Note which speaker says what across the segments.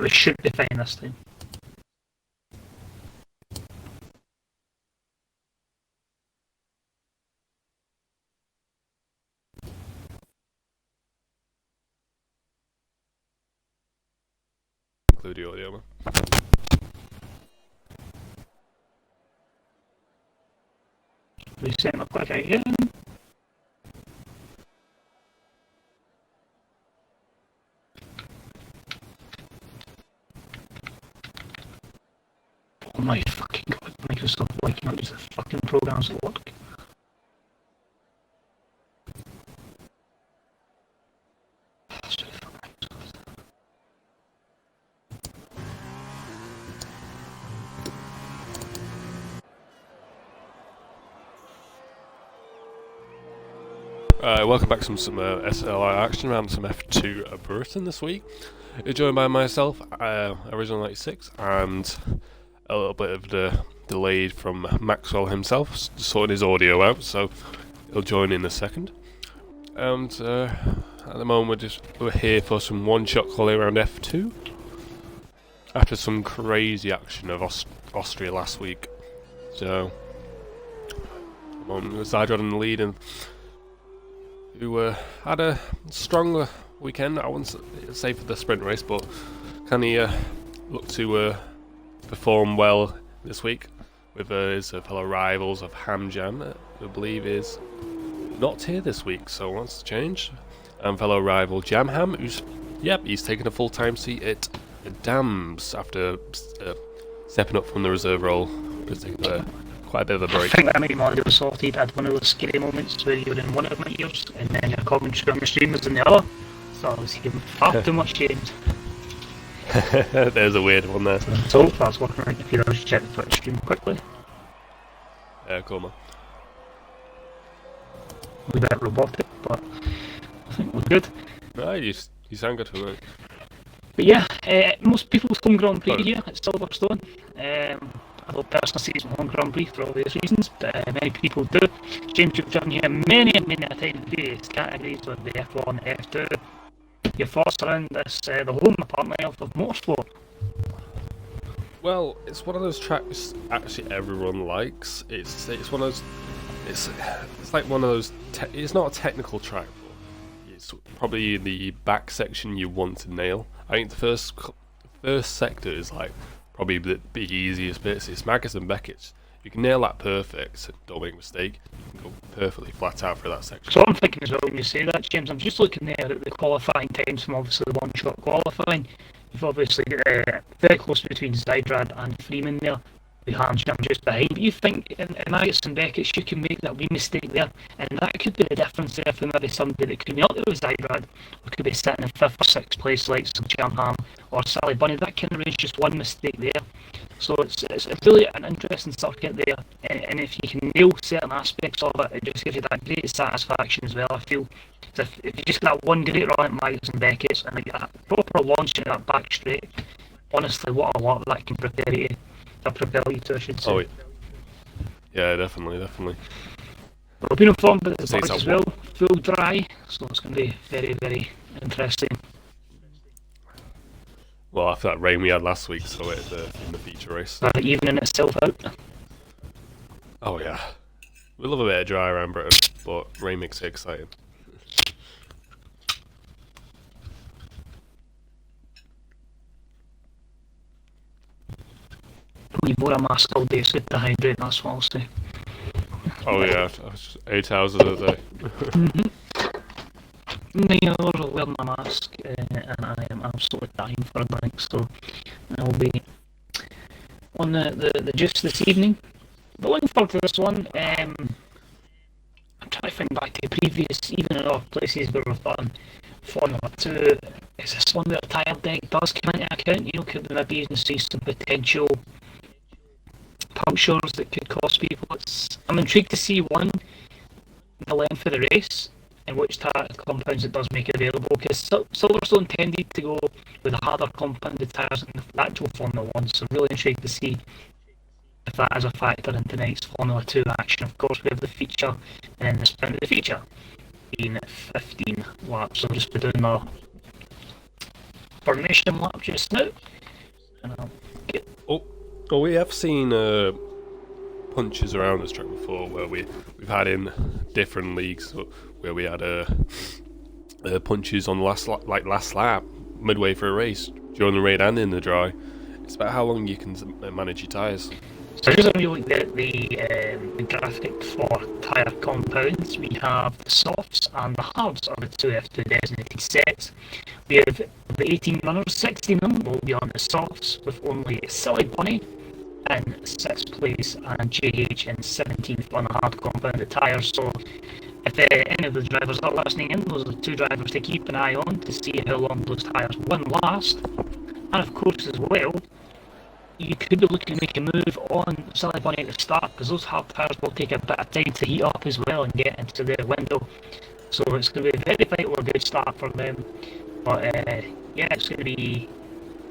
Speaker 1: We should be fine this time.
Speaker 2: Include the audio, man.
Speaker 1: Reset my quick again. Oh my fucking god, Microsoft, why can't use the fucking programs at work?
Speaker 2: Welcome back to some SLR action around some F2 Burton this week. You're joined by myself, Original 96, and a little bit of the delayed from Maxwell himself, sorting his audio out, so he'll join in a second. And at the moment we're here for some one-shot quality around F2 after some crazy action of Austria last week. So at the moment Zydrad in the lead, and who had a stronger weekend. I wouldn't say for the sprint race, but can he look to perform well this week with his fellow rivals of Ham Jam, who I believe is not here this week, so wants to change. And fellow rival Jam Ham, he's taken a full-time seat at Dams after stepping up from the reserve role. He's taken quite a bit of a break.
Speaker 1: I think that might be was sorted. I had one of those scary moments where you were in one of my ears and then your commentary on the stream was in the other. So I was hearing far too much change.
Speaker 2: There's a weird one there.
Speaker 1: So that's working right. If you just check the Twitch stream quickly.
Speaker 2: Yeah, cool, man.
Speaker 1: A bit robotic, but I think we're good.
Speaker 2: No, you sound good for that.
Speaker 1: But yeah, most people's home Grand Prix here at Silverstone. I don't personally see it's my home Grand Prix for obvious reasons, but many people do. James, you've driven here many a time in various categories with the F1, F2. Your thoughts around this, the home apparently of motorsport?
Speaker 2: Well, it's one of those tracks actually everyone likes. It's one of those. It's like one of those. It's not a technical track, but it's probably the back section you want to nail. I think the first sector is like probably the easiest bits. It's Magus and Beckett's. You can nail that perfect, don't make a mistake. You can go perfectly flat out for that section.
Speaker 1: So I'm thinking as well when you say that, James, I'm just looking there at the qualifying times from obviously the one-shot qualifying. You've obviously got very close between Zydrad and Freeman there, with Hamsham just behind. But you think in Magus and Beckett's you can make that wee mistake there, and that could be the difference there for maybe somebody that could be up there with Zydrad, or could be sitting in 5th or 6th place like some Jamham or Sally Bunny. That can range just one mistake there. So it's really an interesting circuit there, and if you can nail certain aspects of it, it just gives you that great satisfaction as well. I feel if you just get that one great run at Magus and Beckett's and like a proper launch in that back straight, honestly, what a lot that can prepare you to, I should say.
Speaker 2: Oh, yeah, definitely.
Speaker 1: But we've been informed by the boys as well, full dry, so it's going to be very, very interesting.
Speaker 2: Well, after that rain we had last week, so it's in the feature race.
Speaker 1: Evening itself out.
Speaker 2: Oh yeah, we love a bit of dry around Britain, but rain makes it exciting.
Speaker 1: We wore a mask all day, it's good to hydrate, that's what I'll say.
Speaker 2: Oh yeah, 8 hours a day.
Speaker 1: Yeah, I was wearing a mask and I am absolutely dying for a drink, so I'll be on the juice this evening. But looking forward to this one. I'm trying to think back to previous, even in other places where we've done Formula 2. Is this one where a tyre deck does come into account? You know, could we maybe even see some potential punctures that could cost people? I'm intrigued to see the length of the race and which tyre compounds it does make available, because Silverstone tended to go with the harder compounded tyres in the actual Formula 1, so really intrigued to see if that is a factor in tonight's Formula 2 action. Of course, we have the feature and then the sprint of the feature being 15 laps, so I'll just be doing formation lap just now. And I'll get...
Speaker 2: Oh, we have seen punches around this track before, where we've had in different leagues, where we had punches on the last lap, midway through a race, during the rain and in the dry. It's about how long you can manage your tyres.
Speaker 1: So just having a look at the graphic for tyre compounds, we have the softs and the hards are the two F2 designated sets. We have the 18 runners, 16 of them will be on the softs, with only Silly Bunny in 6th place and JH in 17th on the hard compounded tyres. So if any of the drivers are listening in, those are the two drivers to keep an eye on to see how long those tyres will last. And of course as well, you could be looking to make a move on Silly Bunny at the start, because those hard tyres will take a bit of time to heat up as well and get into their window. So it's going to be a very vital, a good start for them. But yeah, it's going to be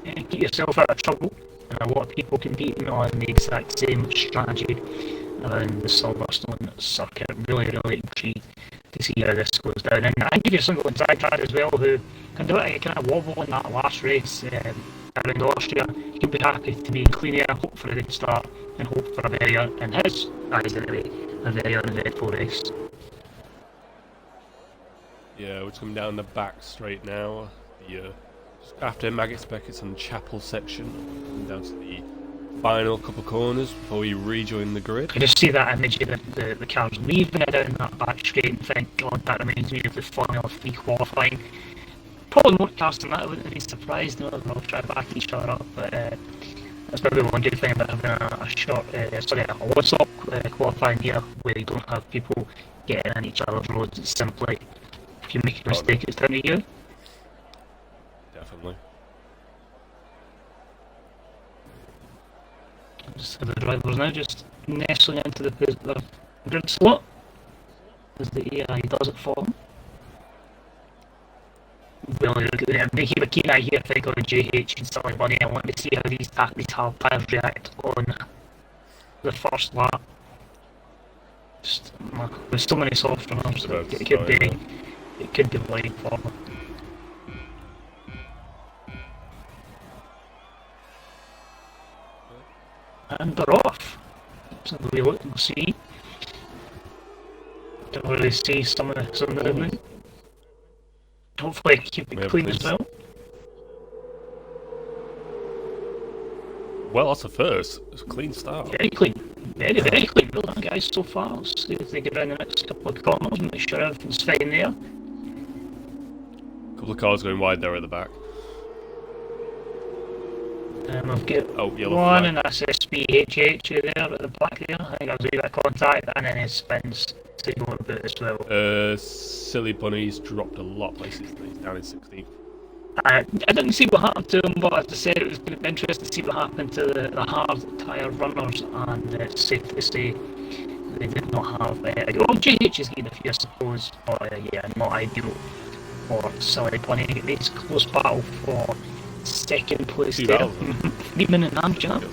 Speaker 1: get yourself out of trouble, and a lot of people competing on the exact same strategy around the Silverstone circuit. Really intrigued to see how this goes down. And I give you a single inside track as well, who can do it kind of wobble in that last race around Austria. You can be happy to be in clean air, hope for a good start, and hope for a very, in his eyes anyway, a very uneventful race.
Speaker 2: Yeah, we're coming down the back straight now. Just after Maggots, Beckett's and Chapel section, coming down to the final couple corners before we rejoin the grid.
Speaker 1: I just see that image of the cars leaving it down that back straight and think, God, that reminds me of the Formula 3 qualifying. Probably more cars than that, I wouldn't be surprised, they'll all try to back each other up, but that's probably one good thing about having a one-stop qualifying here, where you don't have people getting in each other's roads. It's simply, if you make a mistake, it's time to you.
Speaker 2: Definitely.
Speaker 1: Just have the drivers now just nestling into the grid slot as the AI does it for them. Really look at them. They keep a keen eye here, I think, on JH and Silly Bunny. I want to see how these hard tyres react on the first lap. Just, with so many soft runners, it could be lying for them. And they're off. So we look and see. Don't really see some of the movement. Hopefully keep it clean as well.
Speaker 2: Well, that's a first. It's a clean start.
Speaker 1: Very clean. Very clean. Well done, guys, so far. Let's see if they get around the next couple of corners and make sure everything's fine there.
Speaker 2: A couple of cars going wide there at the back.
Speaker 1: And we've got
Speaker 2: yellow
Speaker 1: one,
Speaker 2: flag.
Speaker 1: and that's SPHH there at the back there. I think that was a bit of contact, and then his spins to go a bit as well.
Speaker 2: Silly Bunny's dropped a lot of places. He's down in 16th.
Speaker 1: I didn't see what happened to him, but as I said, it was going to be interesting to see what happened to the hard tyre runners, and it's safe to say they did not have... JH is getting a few, I suppose, but yeah, not ideal for Silly Bunny to get this close battle for second place there. Freeman and Amjam.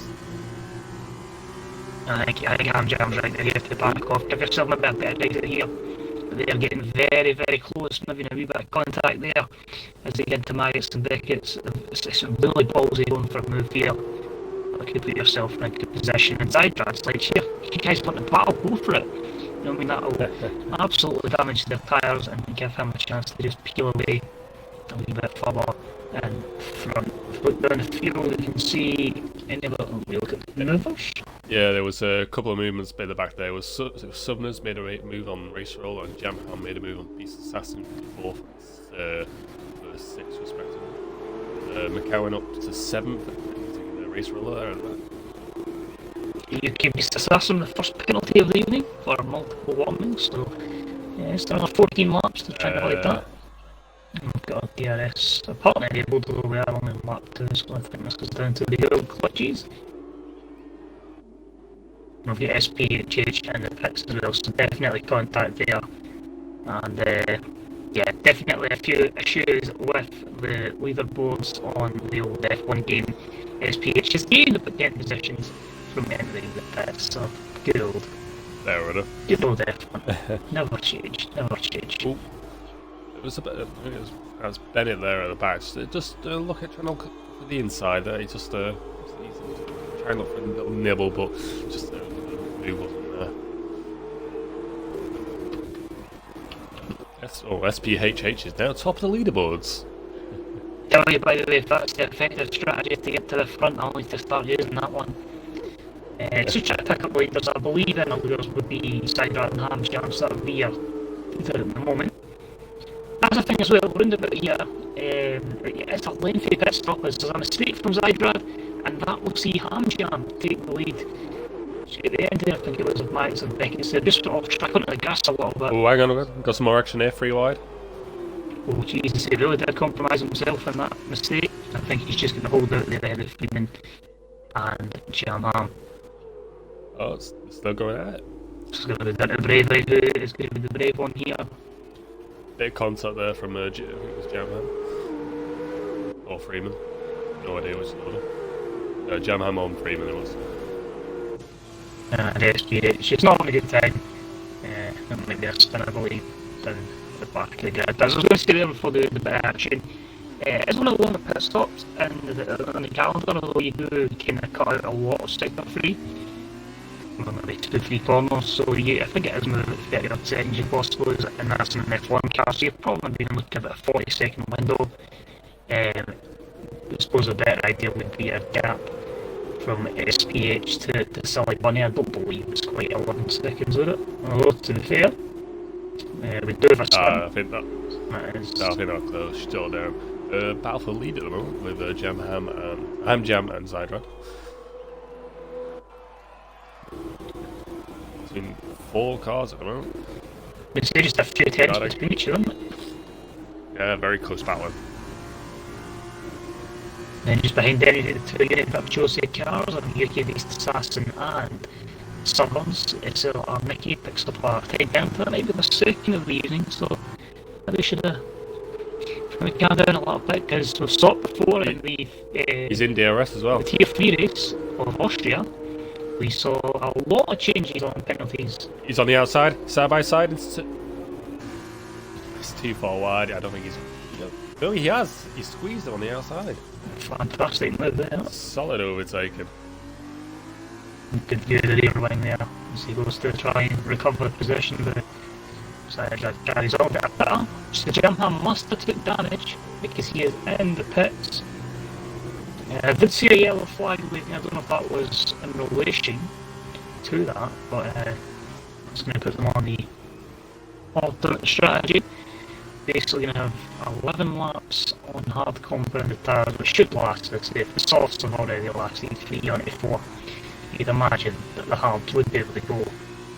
Speaker 1: I think Amjam's right there. You have to back off. Give yourself a bit of exit here. They're getting very close. Maybe a wee bit of contact there as they get into Maggots and Beckett's. It's really ballsy going for a move here. You could put yourself in a good position inside Brad's like, here, you guys want the battle, go for it. You know what I mean? That'll absolutely damage their tyres and give him a chance to just peel away a wee bit further in front. If we look down the field, we can see any of it. We look at the maneuvers.
Speaker 2: Yeah, there was a couple of movements by the back there. It was Suvners made a move on Race Roll, and Jamhan made a move on Beast Assassin for 4th for 6th respectively. McCowan up to 7th, taking the Race Roller there and that.
Speaker 1: You give Beast Assassin the first penalty of the evening for multiple warnings, so yeah, it's done 14 laps to try to avoid that. We've got a DRS, partly enabled, although we are only on lap 2, so I think this goes down to the old glitches. We've got SPHH in the pits as well, so definitely contact there. And yeah, definitely a few issues with the leaderboards on the old F1 game. SPH has gained the 10 positions from entering the pits, so good old.
Speaker 2: Fair enough.
Speaker 1: Good old F1. Never change.
Speaker 2: Ooh. It was a bit. It was That's Bennett there at the back. Just look at trying to look for the inside there. He's just trying to look for a little nibble, but just he wasn't there. SPHH is now top of the leaderboards.
Speaker 1: Tell you, by the way, if that's the effective strategy to get to the front, I'll need to start using that one. So try to pick up leaders. I believe in the leaders would be Siderat and Ham Jams that would be here at the moment. That's the thing as well, round about here, it's a lengthy pit stop as there's a mistake from Zydrad, and that will see Ham Jam take the lead. So at the end there, I think it was Max and Becky, so they're just off track onto the gas a little bit.
Speaker 2: Oh, hang on, got some more action there, 3 wide.
Speaker 1: Oh Jesus, he really did compromise himself in that mistake. I think he's just going to hold out the ahead of Freeman and Jam Ham.
Speaker 2: Oh, it's still going at it.
Speaker 1: It's going to be the Brave, who is going to be the brave one here.
Speaker 2: Bit of contact there from I think it was Jamham. Or Freeman. No idea which order. No, Jamham on Freeman it was.
Speaker 1: The SPH, it's not having a good time. That might be a spin, I believe, down the back of the grid. As I was going to say there before the bit of action, it's one of the longer pit stops on the calendar, although you do kind of cut out a lot of sector 3. Well, maybe 2-3 corners, so I think it is moving about 30 odd seconds you possibly lose it, and that's in an F1 car, so you've probably been looking at a 40-second window. I suppose a better idea would be a gap from SPH to Silly Bunny. I don't believe it's quite 11 seconds, would it? Although, to be fair, we do have a spin.
Speaker 2: I think that's close, still down. Battle for lead at the moment with Ham Jam and Zydrad. Between 4 cars at the moment.
Speaker 1: It's just a few tenths between each of them.
Speaker 2: Yeah, very close battling.
Speaker 1: Then just behind Derry, the 2 unit of Josie cars are UK-based Assassin and Southerns. SLR Mickey picks up a 10 down for maybe the second of the evening, so maybe should have calm down a little bit because we've stopped before in the
Speaker 2: he's in DRS as well.
Speaker 1: The Tier 3 race of Austria. We saw a lot of changes on penalties.
Speaker 2: He's on the outside, side by side. It's too far wide. I don't think he's. No, he has. He squeezed it on the outside.
Speaker 1: Fantastic move there.
Speaker 2: Solid overtaken.
Speaker 1: Good view of the rear wing there as he goes to try and recover the position, but carries on a bit better. So Jamham must have took damage because he is in the pits. I did see a yellow flag waving. I don't know if that was in relation to that, but I'm just going to put them on the alternate strategy. Basically going to have 11 laps on hard compounded tyres, which should last us. If the softs have already lasted 3 on 4, you'd imagine that the hards would be able to go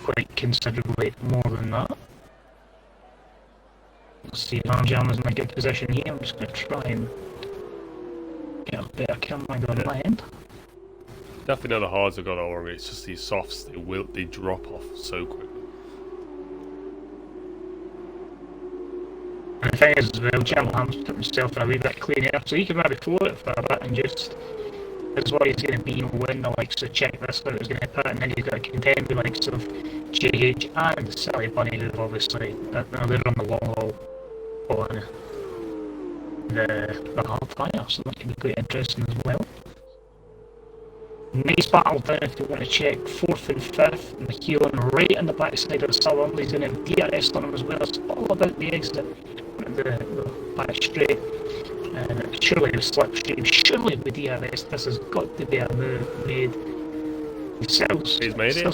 Speaker 1: quite considerably more than that. Let's see if Jam is in a good position here. I'm just going to try and get a better camera angle on my end.
Speaker 2: Definitely not the hards have got all wrong. It's just these softs. They drop off so quickly.
Speaker 1: And the thing is as well, Jamham's put himself in a wee bit cleaner, so he can maybe float it for a bit and just. That's what he's going to be when the likes of check this out, he's going to put, and then he's got to contend with the likes of JH and Silly Bunny, who've obviously they're on the long haul on the hard tyre, so that can be quite interesting as well. Nice battle down if you want to check 4th and 5th. McKeown right in the backside of the Southern, he's going to have DRS on him as well. It's all about the exit, the back straight. And surely the slipstream, surely with DRS, this has got to be a move made.
Speaker 2: He's made it.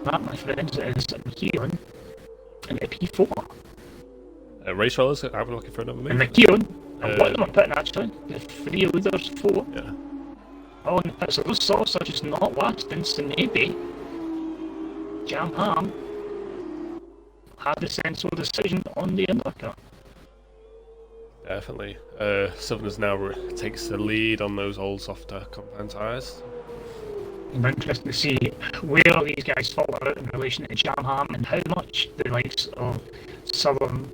Speaker 1: That, my friends, is McKeown in the P4.
Speaker 2: Race rollers, I'm looking for another move.
Speaker 1: And McKeown, and what am I putting actually? The 3 leaders, 4.
Speaker 2: Yeah.
Speaker 1: Oh, and the pits of those softs are just not lasting, so maybe Jamham had a sensible decision on the undercut.
Speaker 2: Definitely. Southerners now takes the lead on those old softer compound tyres.
Speaker 1: I'm interested to see where these guys fall out in relation to Jamham and how much the likes of Southern,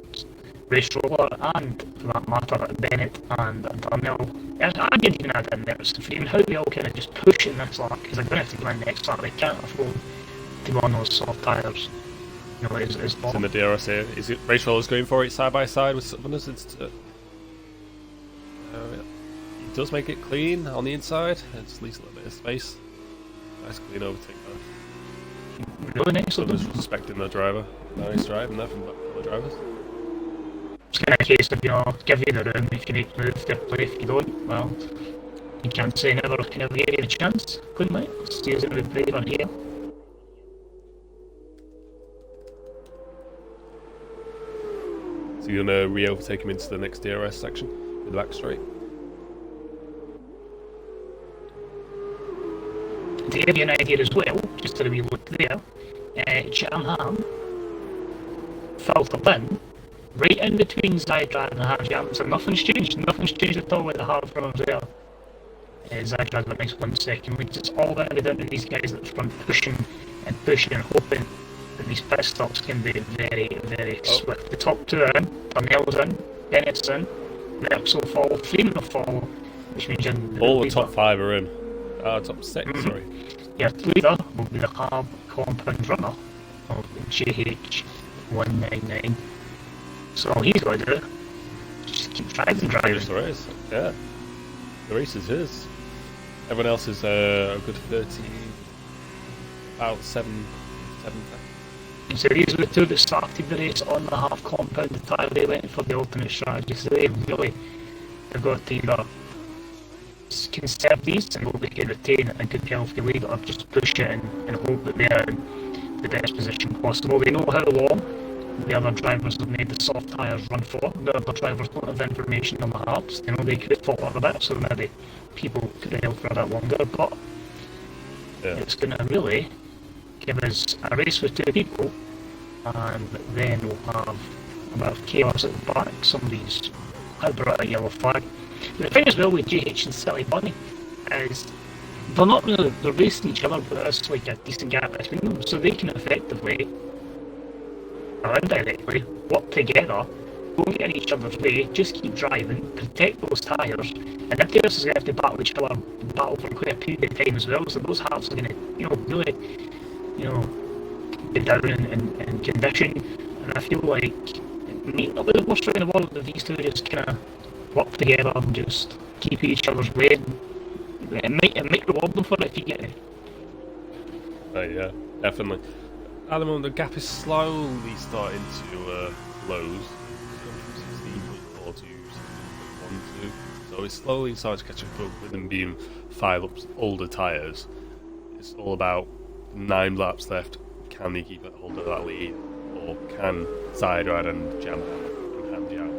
Speaker 1: Race Roller, and for that matter, Bennett and Darnell. I didn't even add in there, it's Freeman, how they all kind of just push in this lap because they're going to have to go in next lap. They can't afford to go on those soft tyres. you know, is
Speaker 2: It's in the DRS here. Is it Rachel is going for it side by side with Southerners? Yeah. He does make it clean on the inside. It just leaves a little bit of space. Nice clean overtake there.
Speaker 1: really nice.
Speaker 2: Southerners respecting their driver. Nice driving there from the drivers.
Speaker 1: It's kind of a case of, you know, give you the room if you need to move their play. If you don't, well, you can't say never give you a chance, couldn't we? Let's use it with brave on here.
Speaker 2: So you're going to re-overtake him into the next DRS section with the back straight?
Speaker 1: To give you an idea as well, just to a wee look there, Chatham filtered in right in between Zydrad and Harjam, so nothing's changed at all with the hard runners there. Zydrad with a nice 1 second lead. It's all going to be down to these guys at the front pushing and hoping that these pit stops can be very, very swift. The top two are in, Darnell's in, Bennett's in, Merckx will follow, Freeman will follow, which means
Speaker 2: all the top 5 are in. Top 6, sorry.
Speaker 1: Your leader will be the hard compound runner of JH199. So all he's got to do, just keep driving.
Speaker 2: Finish the race, yeah. The race is his. Everyone else is a good 30, about 7 seconds.
Speaker 1: So these are the two that started the race on the half compound tyre. They went for the alternate strategy, so they've got to either conserve these and hope they can retain a good healthy lead, or just push it and hope that they're in the best position possible. They know how long the other drivers have made the soft tyres run for. The other drivers don't have information on the hards. They know they could have fought a bit, so maybe people could have held for a bit longer, but it's going to really give us a race with 2 people, and then we'll have a bit of chaos at the back. Somebody's brought a yellow flag. The thing as well with GH and Silly Bunny is they're racing each other, but there's like a decent gap between them, so they can effectively, or indirectly, work together, don't get in each other's way, just keep driving, protect those tyres, and if the others are going to have to battle each other, battle for quite a period of time as well, so those halves are going to, really, be down in condition, and I feel like it might not be the worst thing in the world if these two just kind of work together and just keep each other's way. It might reward them for it if you get it.
Speaker 2: Yeah, definitely. At the moment, the gap is slowly starting to close. It's going from 16.4 to 16.12. So it's slowly starting to catch up with them being 5 older tyres. It's all about 9 laps left. Can they keep hold of that lead? Or can Zydrad and Jam and Hamjam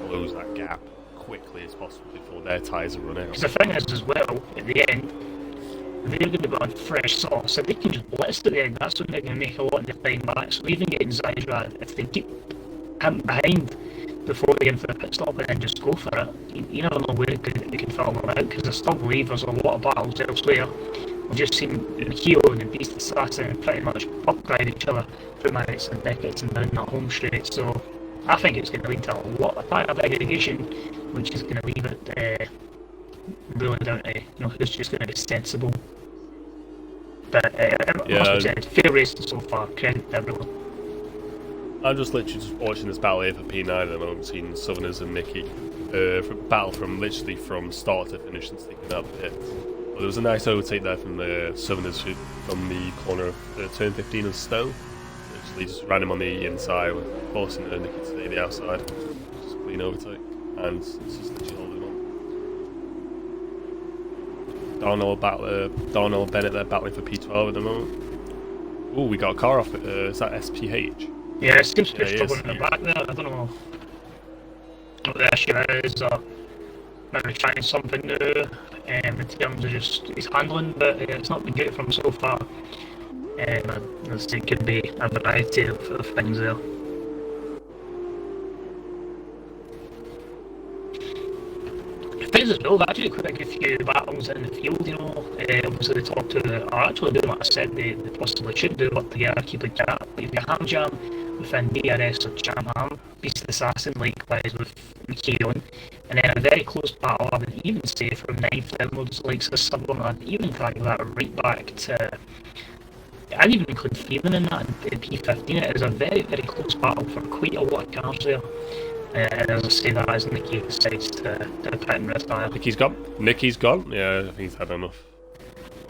Speaker 2: close that gap quickly as possible before their tyres are run out?
Speaker 1: Because the thing is as well, at the end, they're going to be on fresh sauce, so they can just blitz to the end. That's when they're going to make a lot of the time back. So even getting Zydrad, if they keep him behind before they get in for the pit stop and then just go for it, you never know where they can film them out, because I still believe there's a lot of battles elsewhere. We've just seen Keo and Beast Assassin pretty much upgrade each other through minutes and decades and down that home straight. So I think it's going to lead to a lot of tyre degradation, which is going to leave it really down to who's just going to be sensible. But like said, fair racing so far. Credit to everyone.
Speaker 2: I'm just literally watching this battle here for P9 at the moment, seeing Southerners and Nicky battle from start to finish and sticking up the pit. But there was a nice overtake there from the Southerners from the corner of turn 15 of Stowe. They just ran him on the inside, forcing Nicky to stay the outside. Just a clean overtake, and it's just literally holding on. Darnell Bennett there battling for P12 at the moment. Oh, we got a car off it. Is that SPH?
Speaker 1: Yeah, it seems to be struggling in the back there. I don't know what the issue is, or maybe trying something new in terms of just his handling, but it's not been great for him so far. I think it could be a variety of things there. Things as well, actually quite a few battles in the field, obviously the top two are actually doing what I said they possibly should do, work together, keep a gap. You've got Hamjam within DRS or Jam, Beast Assassin likewise with Keon, and then a very close battle, I would even say, from 9th downwards, like Southern. I'd even drag that right back to I'd even include Freeman in that in P15. It is a very, very close battle for quite a lot of cars there. And as I say that, as Nicky decides to pit and retire.
Speaker 2: Nicky's gone. Nicky's gone. Yeah, I think he's had enough.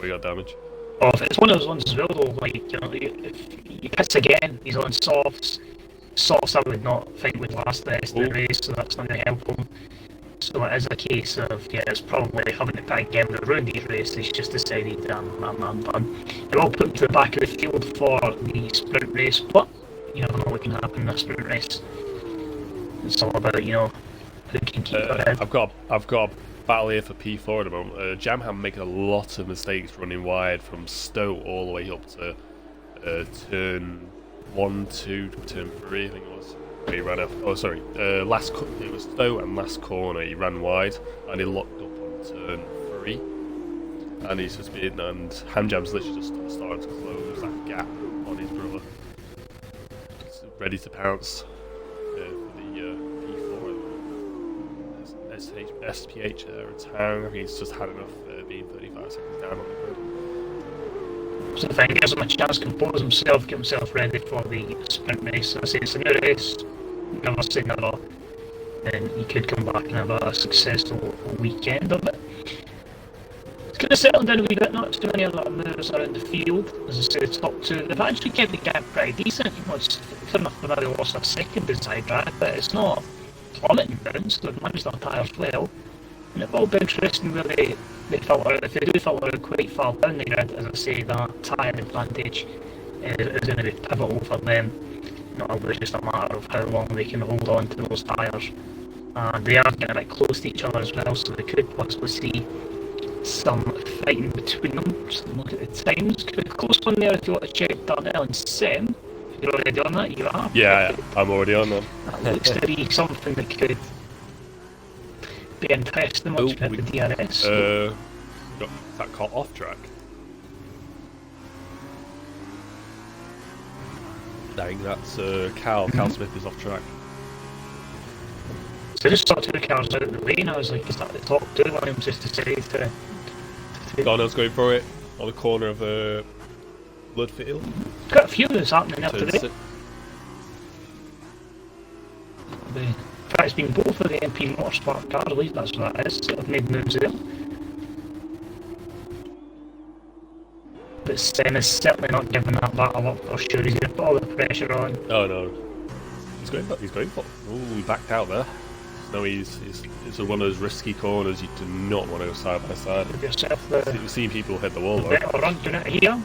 Speaker 2: We got damage.
Speaker 1: Oh, it's one of those ones as well, though. Like, you know, if he pits again, he's on softs. Softs I would not think would last the rest of the race, so that's not going to help him. So it is a case of, yeah, it's probably having to pit again with around these races. He's just decided, I'm done. It will put him to the back of the field for the sprint race, but you never know what can happen in a sprint race. It's all about, you know, who can keep ahead.
Speaker 2: I've got a battle here for P4 at the moment. Jamham making a lot of mistakes running wide from Stowe all the way up to turn 1, 2, turn 3, I think it was. He ran off. Oh, sorry. It was Stowe and last corner. He ran wide and he locked up on turn 3. And he's just been, and Hamjam's literally just started to close that gap on his brother. He's ready to pounce for the P4. SPH Tang. I think he's just had enough being 35 seconds down on the grid.
Speaker 1: So if he gives him a chance to compose himself, get himself ready for the sprint race. I say it's a new race, never say never, and he could come back and have a successful weekend of it. It's going to settle down a wee bit, not too many other moves around the field. As I say, the top two, they've actually kept the gap pretty decent. You know, it's fair enough they've already lost a second inside drag, but it's not plummeting down, so they've managed their tyres well. And it will be interesting where they filter out. If they do filter out quite far down the grid, as I say, that tyre advantage is going to be pivotal for them. Not always just a matter of how long they can hold on to those tyres. And they are getting a bit close to each other as well, so they could possibly see some fighting between them. Just look at the times. Could be a close one there if you want to check Darnell and Sem. If you're already on that, you are.
Speaker 2: Yeah, I'm already on that.
Speaker 1: That looks to be something that could be interesting once we hit the DRS.
Speaker 2: Got that caught off track. I think that's Cal Smith is off track.
Speaker 1: So I just saw two cars out of the way and I was like, is that the top two? Williams just decided to
Speaker 2: Darnell's going for it on the corner of Bloodfield.
Speaker 1: Got a few of this happening there today. It's been both of the MP Motorsport cars, at least that's what that is, that have made moves there. But Sen is certainly not giving that battle up, for sure. He's going to put all the pressure on.
Speaker 2: Oh no. He's going for ooh, he backed out there. No, it's one of those risky corners you do not want to go side by side.
Speaker 1: Give yourself the...
Speaker 2: You've seen people hit the wall though.
Speaker 1: Better run doing it here.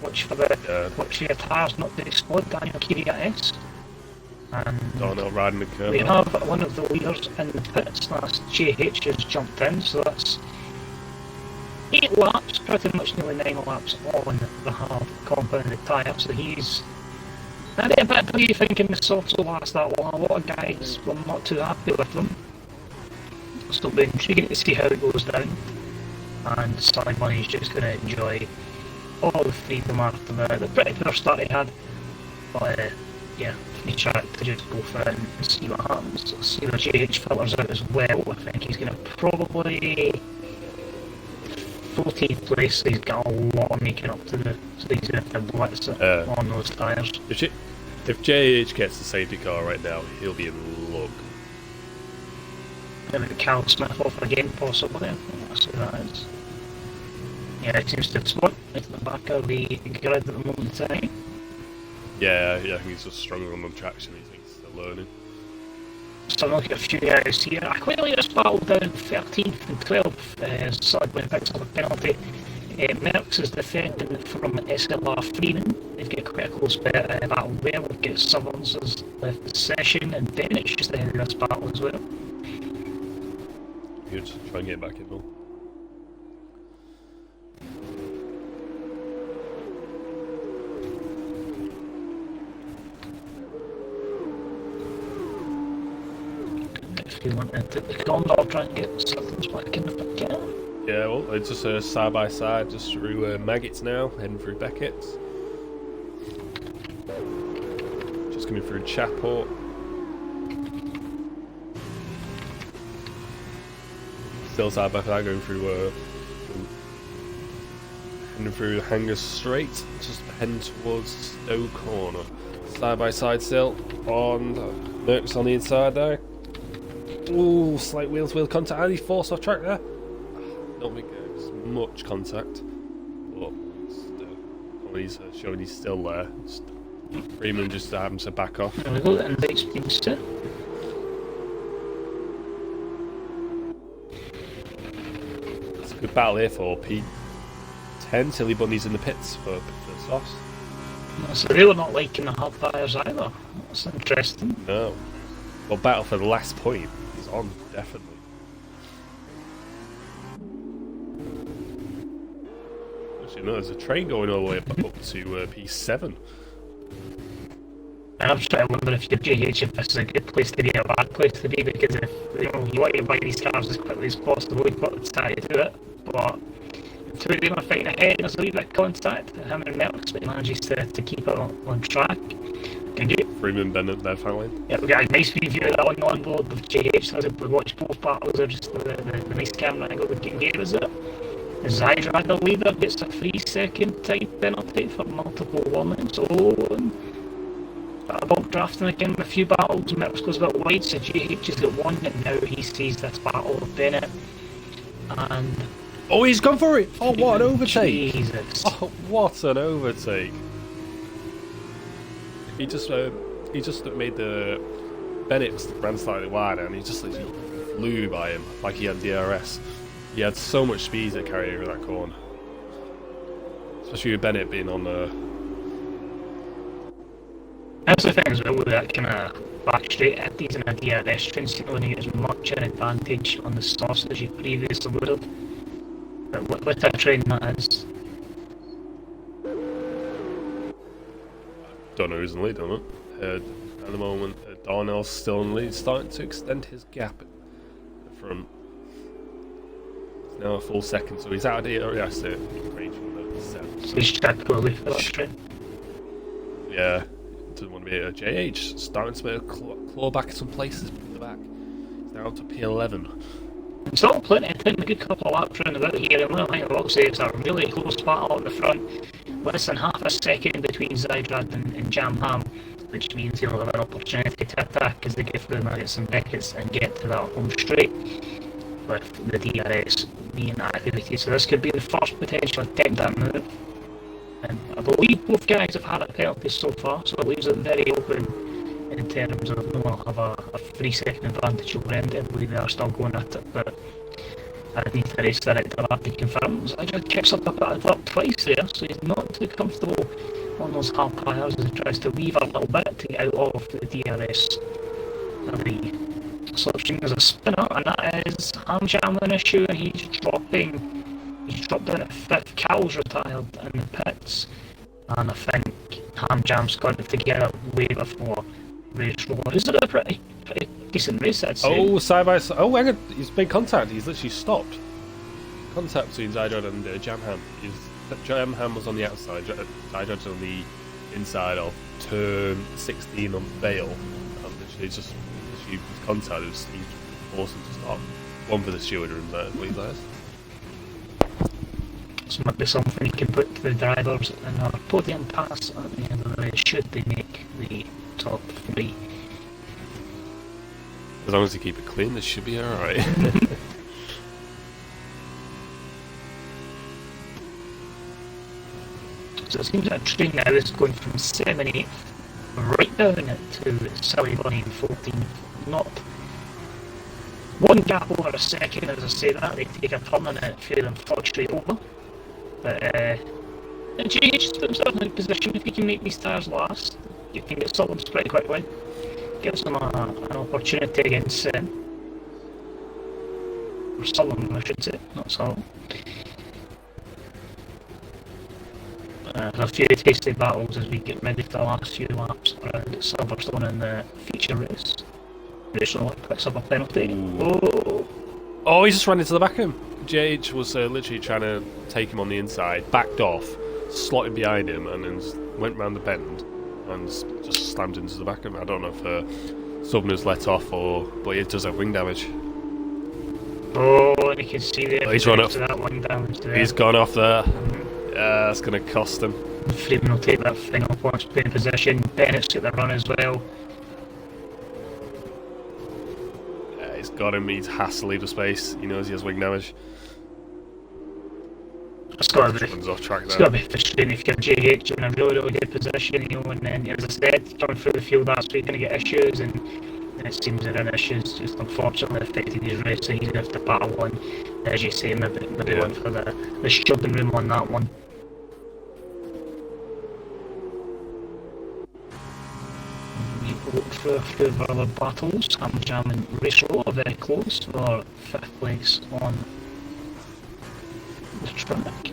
Speaker 1: Watch for your tyres not to explode, Daniel Kvyat. And
Speaker 2: Darnell riding the curve.
Speaker 1: We have one of the leaders in the pits. That's JH has jumped in, so that's 8 laps, pretty much nearly 9 laps on the hard compounded tyre. So he's maybe a bit bleary thinking the softs will last that long. A lot of guys were not too happy with them. So it'll be intriguing to see how it goes down. And Sally Money's just going to enjoy all the freedom after the pretty poor start he had. But yeah, free track to just go for it and see what happens. So see where JH filters out as well. I think he's going to probably 14th place, so he's got a lot of making up to do. So he's going to have to blitz it on those tyres.
Speaker 2: If JH gets the safety car right now, he'll be in luck.
Speaker 1: Maybe Cal Smith off again, possibly. I think that's who that is. Yeah, it seems to have split into the back of the grid at the moment in time.
Speaker 2: Yeah, I think he's just stronger on the traction, he thinks they're learning.
Speaker 1: So look at a few guys here. I quite like this battle down 13th and 12th. Suddenly picks up a penalty. Merckx is defending from SLR Freeman. They've got quite a close battle there. We've got Southerns has left the session, and Bennett's just ahead of this battle as well.
Speaker 2: Good, try and get back in though.
Speaker 1: If you want to take the corner, I'll try and get Southerns back in if I can.
Speaker 2: Yeah, well, it's just side by side, just through Maggots now, heading through Beckett's. Just coming through Chapel. Still side by side, going through heading through the hangar straight, just heading towards Stowe Corner. Side by side still on Mercs on the inside there. Ooh, slight wheel contact. Any force off track there? Don't think there's much contact, but still, he's showing he's still there. Freeman just having to back off.
Speaker 1: There we go, and big speedster.
Speaker 2: It's a good battle here for P10. Silly Bunny's in the pits for softs.
Speaker 1: So they were not liking the hard fires either. That's interesting.
Speaker 2: No. Well, battle for the last point is on, definitely. Actually, no, there's a train going all the way up to P7.
Speaker 1: I'm trying to wonder if you're GH, if this is a good place to be or a bad place to be, because if you want to buy these cars as quickly as possible, you've got to tie to it. But two of them are fighting ahead, there's a wee bit of contact. Him and Melks, but he manages to keep it on track.
Speaker 2: Freeman Bennett there finally.
Speaker 1: Yeah, we got a nice review of that on the onboard with GH, so we watched both battles, or just the nice camera angle we can give us it. Zydrad, the leader, gets a 3-second time penalty for multiple warnings. About drafting again with a few battles, Melks goes a bit wide, so GH has got one, and now he sees this battle with Bennett. And
Speaker 2: oh, he's gone for it! Oh, what an overtake!
Speaker 1: Jesus.
Speaker 2: Oh, what an overtake! He just made the Bennett's ran slightly wider, and he just literally flew by him like he had DRS. He had so much speed to carry over that corner, especially with Bennett being on the.
Speaker 1: That's the thing as well with that kind of back straight at these and a DRS trains, you don't get as much an advantage on the source as you previously would have. But with a train that is.
Speaker 2: Don't know who's in the lead, don't know. At the moment, Darnell's still in the lead, starting to extend his gap from. It's now a full second, so he's out of DRS range from the 7.
Speaker 1: So he's tracked poorly for that train.
Speaker 2: Yeah. Doesn't want to be a JH, starting to claw back in some places in the back. He's now up to P11.
Speaker 1: It's all plenty of time, a good couple of laps round about here, and one thing I will say is a really close battle at the front. Less than half a second between Zydrad and Jamham, which means he'll have an opportunity to attack as they get through Nuggets and Beckets and get to that home straight with the DRS being activated. So this could be the first potential attempt at move. And I believe both guys have had a penalty so far, so it leaves it very open in terms of no one will have a 3-second advantage over Andy. I believe they are still going at it, but I need to race director that to confirm. So I just checks up at the top twice there, so he's not too comfortable on those hard tires as he tries to weave a little bit to get out of the DRS. The slipstream is a spinner, and that is Hamjam an issue, and he's dropped down at 5th. Cal's retired in the pits, and I think Hamjam's got it together way before race roller. Is it a pretty decent race, I'd say?
Speaker 2: Oh, side by side. Oh, hang on. He's made contact. He's literally stopped. Contact between Zydrad and Jamham. Jamham was on the outside. Zydrad's on the inside of turn 16 on Vale. And literally just with contact. He's forced him to stop. One for the steward room, I believe that is.
Speaker 1: This might be something you can put to the drivers in our podium pass at the end of the race should they make the top 3.
Speaker 2: As long as they keep it clean, this should be alright.
Speaker 1: So it seems like a train now is going from 7th right down it to Silly Bunny in 14th. Not one gap over a second, as I say that, they take a turn and it feel them fog straight over. But GH just put himself in a good position. If he can make these tyres last, you can get Sullums pretty quickly. Gives them an opportunity against or Sullum, I should say, not Sullum. There's a few tasty battles as we get ready for the last few laps around Silverstone in the feature race. Rachel picks up a penalty.
Speaker 2: Oh, he just ran into the back of him. JH was literally trying to take him on the inside, backed off, slotted behind him, and then went round the bend and just slammed into the back of him. I don't know if Southerner's let off but it does have wing damage.
Speaker 1: Oh, and you can see there.
Speaker 2: He's run up.
Speaker 1: That wing damage there.
Speaker 2: He's gone off there. That's going to cost him.
Speaker 1: Freeman will take that final points playing position. Bennett's got the run as well.
Speaker 2: He's got him. He has to leave the space. He knows he has wing damage.
Speaker 1: It's got to be frustrating if you're JH in a really, really good position, you know, and then, as I said, coming through the field, that's where you're going to get issues, and it seems there are issues just unfortunately affecting his race, so he's going to have to battle on, as you say, maybe going for the shoving room on that one. We look for a few of our other battles. Ham Jam and Race Roll are very close for 5th place on the track.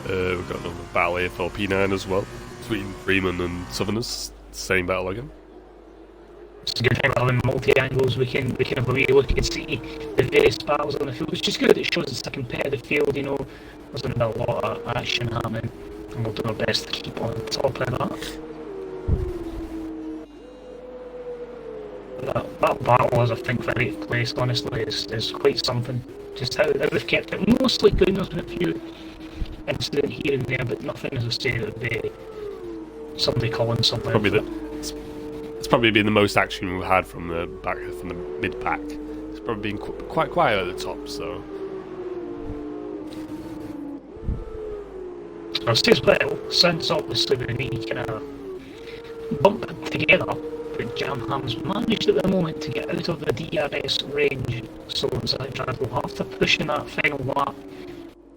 Speaker 2: We've got another battle here for P9 as well, between Freeman and Southerners. Same battle again.
Speaker 1: It's a good thing having multi-angles. We can have a wee look and see the various battles on the field. It's just good. It shows it's a competitive field, you know. There's going to be a lot of action happening, and we'll do our best to keep on top of that. That battle, as I think, for 8th place, honestly, is quite something. Just how they've kept it mostly clean. There's been a few incident here and there, but nothing, as I say, that would be somebody calling somewhere.
Speaker 2: It's probably been the most action we've had from the mid pack. It's probably been quite quiet at the top, so.
Speaker 1: I say as well, since obviously we need kind of bump together, but Jam Ham's managed at the moment to get out of the DRS range, so Zydrad will have to push in that final lap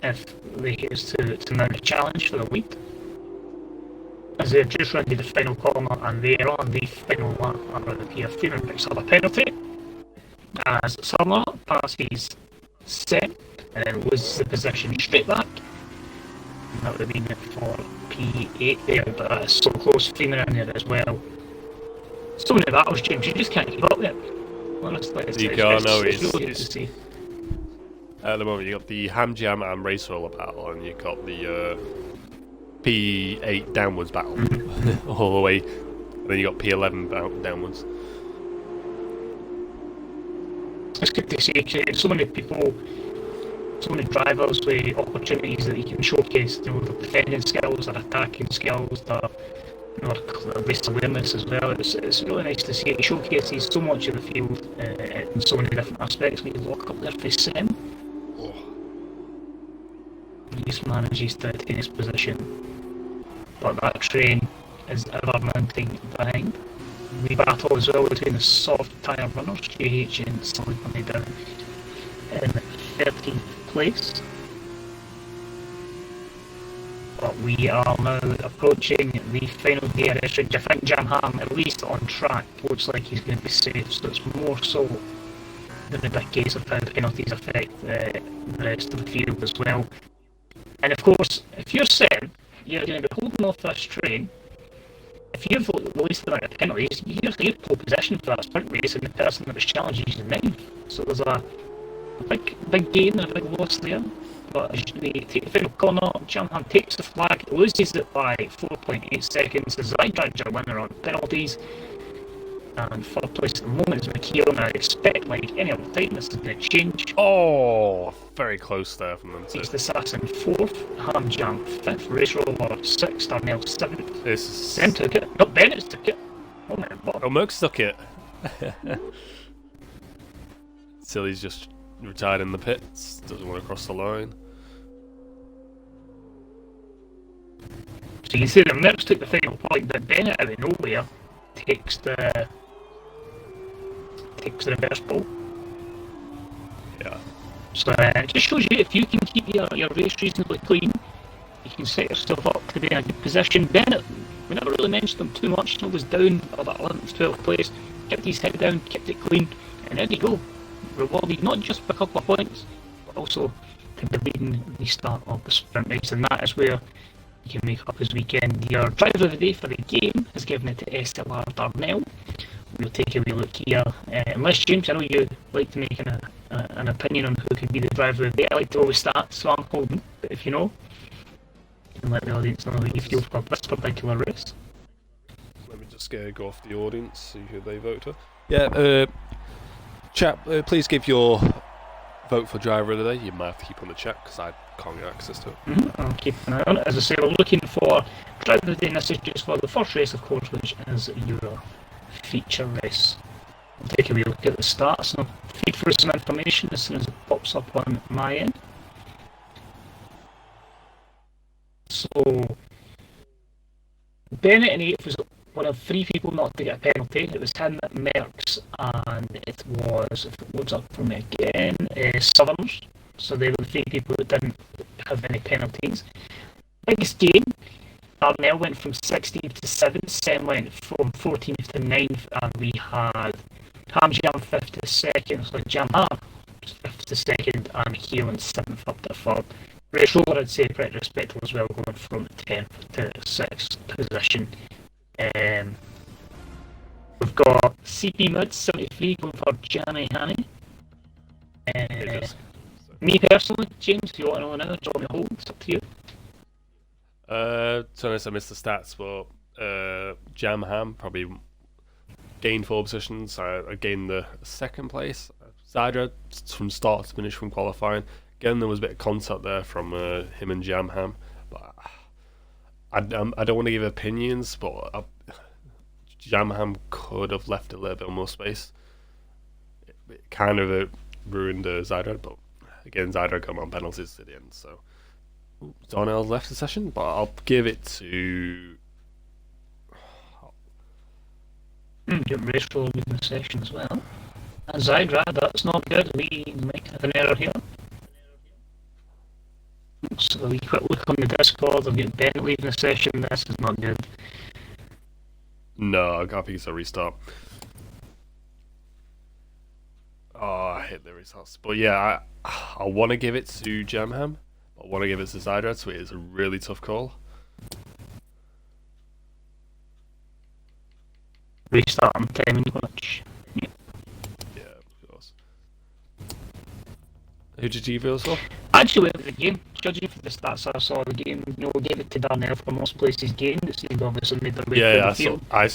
Speaker 1: if they is to mount a challenge for the lead. As they've just rounded the final corner and they're on the final lap around here, Freeman picks up a penalty as SLR passes Sep and then loses the position straight back. And that would have been it for P8 there, but that is so close. Freeman in there as well. So many battles, James, you just can't keep up with it. Honestly, it's really good to see.
Speaker 2: At the moment, you got the Ham Jam and Race Roller battle, and you got the P8 downwards battle all the way, and then you got P11 downwards.
Speaker 1: It's good to see so many people, so many drivers with opportunities that you can showcase, you know, their defending skills, their attacking skills, their race awareness as well. It's really nice to see it. It showcases so much of the field in so many different aspects. When you look up there for Sem, he just manages to attain his position, but that train is ever mounting behind. We battle as well between the soft tyre runners, GH and Solid Money down in 13th place. But we are now approaching the final DRS range. I think Jam Ham, at least on track, looks like he's going to be safe, so it's more so than the big case of how the penalties affect the rest of the field as well. And of course, if you're Sem, you're going to be holding off this train. If you've released the amount of penalties, you're pole position for that sprint race, and the person that was challenging is in 9th. So there's a big gain and a big loss there. But as they take the final corner, Jam Ham takes the flag, loses it by 4.8 seconds. As Zydrad your winner on penalties. And 3rd place at the moment is McKeel, and I expect, like any other time, this is going to change.
Speaker 2: Oh, very close there from them.
Speaker 1: It's the Assassin 4th, Ham Jam 5th, Race Roller 6th, Darnell 7th. Sam took it. No, Bennett took it. Oh my god.
Speaker 2: Oh, Merckx took it. Silly's just retired in the pits, doesn't want to cross the line.
Speaker 1: So you can see that Merckx took the final point, but Bennett out of nowhere takes the reverse ball.
Speaker 2: Yeah.
Speaker 1: So it just shows you if you can keep your race reasonably clean, you can set yourself up to be in a good position. Bennett, we never really mentioned him too much, he was down about 11th, 12th place, kept his head down, kept it clean, and there you go. Rewarded not just for a couple of points, but also to be leading the start of the sprint race, and that is where you can make up his weekend. Your driver of the day for the game has given it to SLR Darnell. We'll take a wee look here. Unless, James, I know you like to make an opinion on who could be the driver of the day. I like to always start, so I'm holding. But if you know, you can let the audience know who you feel for this particular race.
Speaker 2: Let me just go off the audience, see who they vote for. Yeah, chat, please give your vote for driver of the day, you might have to keep on the check because I can't get access to it.
Speaker 1: I'll keep an eye on it. As I say, we're looking for driver of the day, and this is just for the first race, of course, which is your feature race. I'll take a wee look at the starts and I'll feed through some information as soon as it pops up on my end. So, Bennett in 8th was one of 3 people not to get a penalty. It was him, Merckx, and it was, if it loads up for me again, Southerners. So they were the 3 people that didn't have any penalties. Biggest gain, Darnell went from 16th to 7th, Sen went from 14th to 9th, and we had Ham Jam 5th to 2nd, so Jam Ham 5th to 2nd, and Keelan 7th up to 3rd. Race Roller, I'd say, pretty respectable as well, going from 10th to 6th position. We've got CP Mid 73 going for Johnny Hanny. Me personally, James, if you want to know now, draw me a hold, it's up to you.
Speaker 2: To be honest, I missed the stats, but Jam Ham probably gained 4 positions. I gained the 2nd place. Zydra from start to finish from qualifying. Again, there was a bit of contact there from him and Jam Ham, but I don't want to give opinions, but Jam Ham could have left a little bit more space. It kind of ruined Zydra, but again, Zydra got on penalties at the end, so Darnell left the session, but I'll give it to.
Speaker 1: Get race roll in the session as well. And Zydra, that's not good. We might have an error here. So we quick look on the Discord. I've got Ben leaving the session. This is not good.
Speaker 2: No, I think it's a restart. Oh, I hate the restarts. But yeah, I want to give it to Jamham. I want to give it to Zydra, so it is a really tough call.
Speaker 1: Restart on time and watch.
Speaker 2: Yeah, of course. Who did you vote for?
Speaker 1: Actually, went with the game. Judging from the stats I saw of the game, gave it to Darnell for most places gained. It seemed obviously made their way through the field.
Speaker 2: I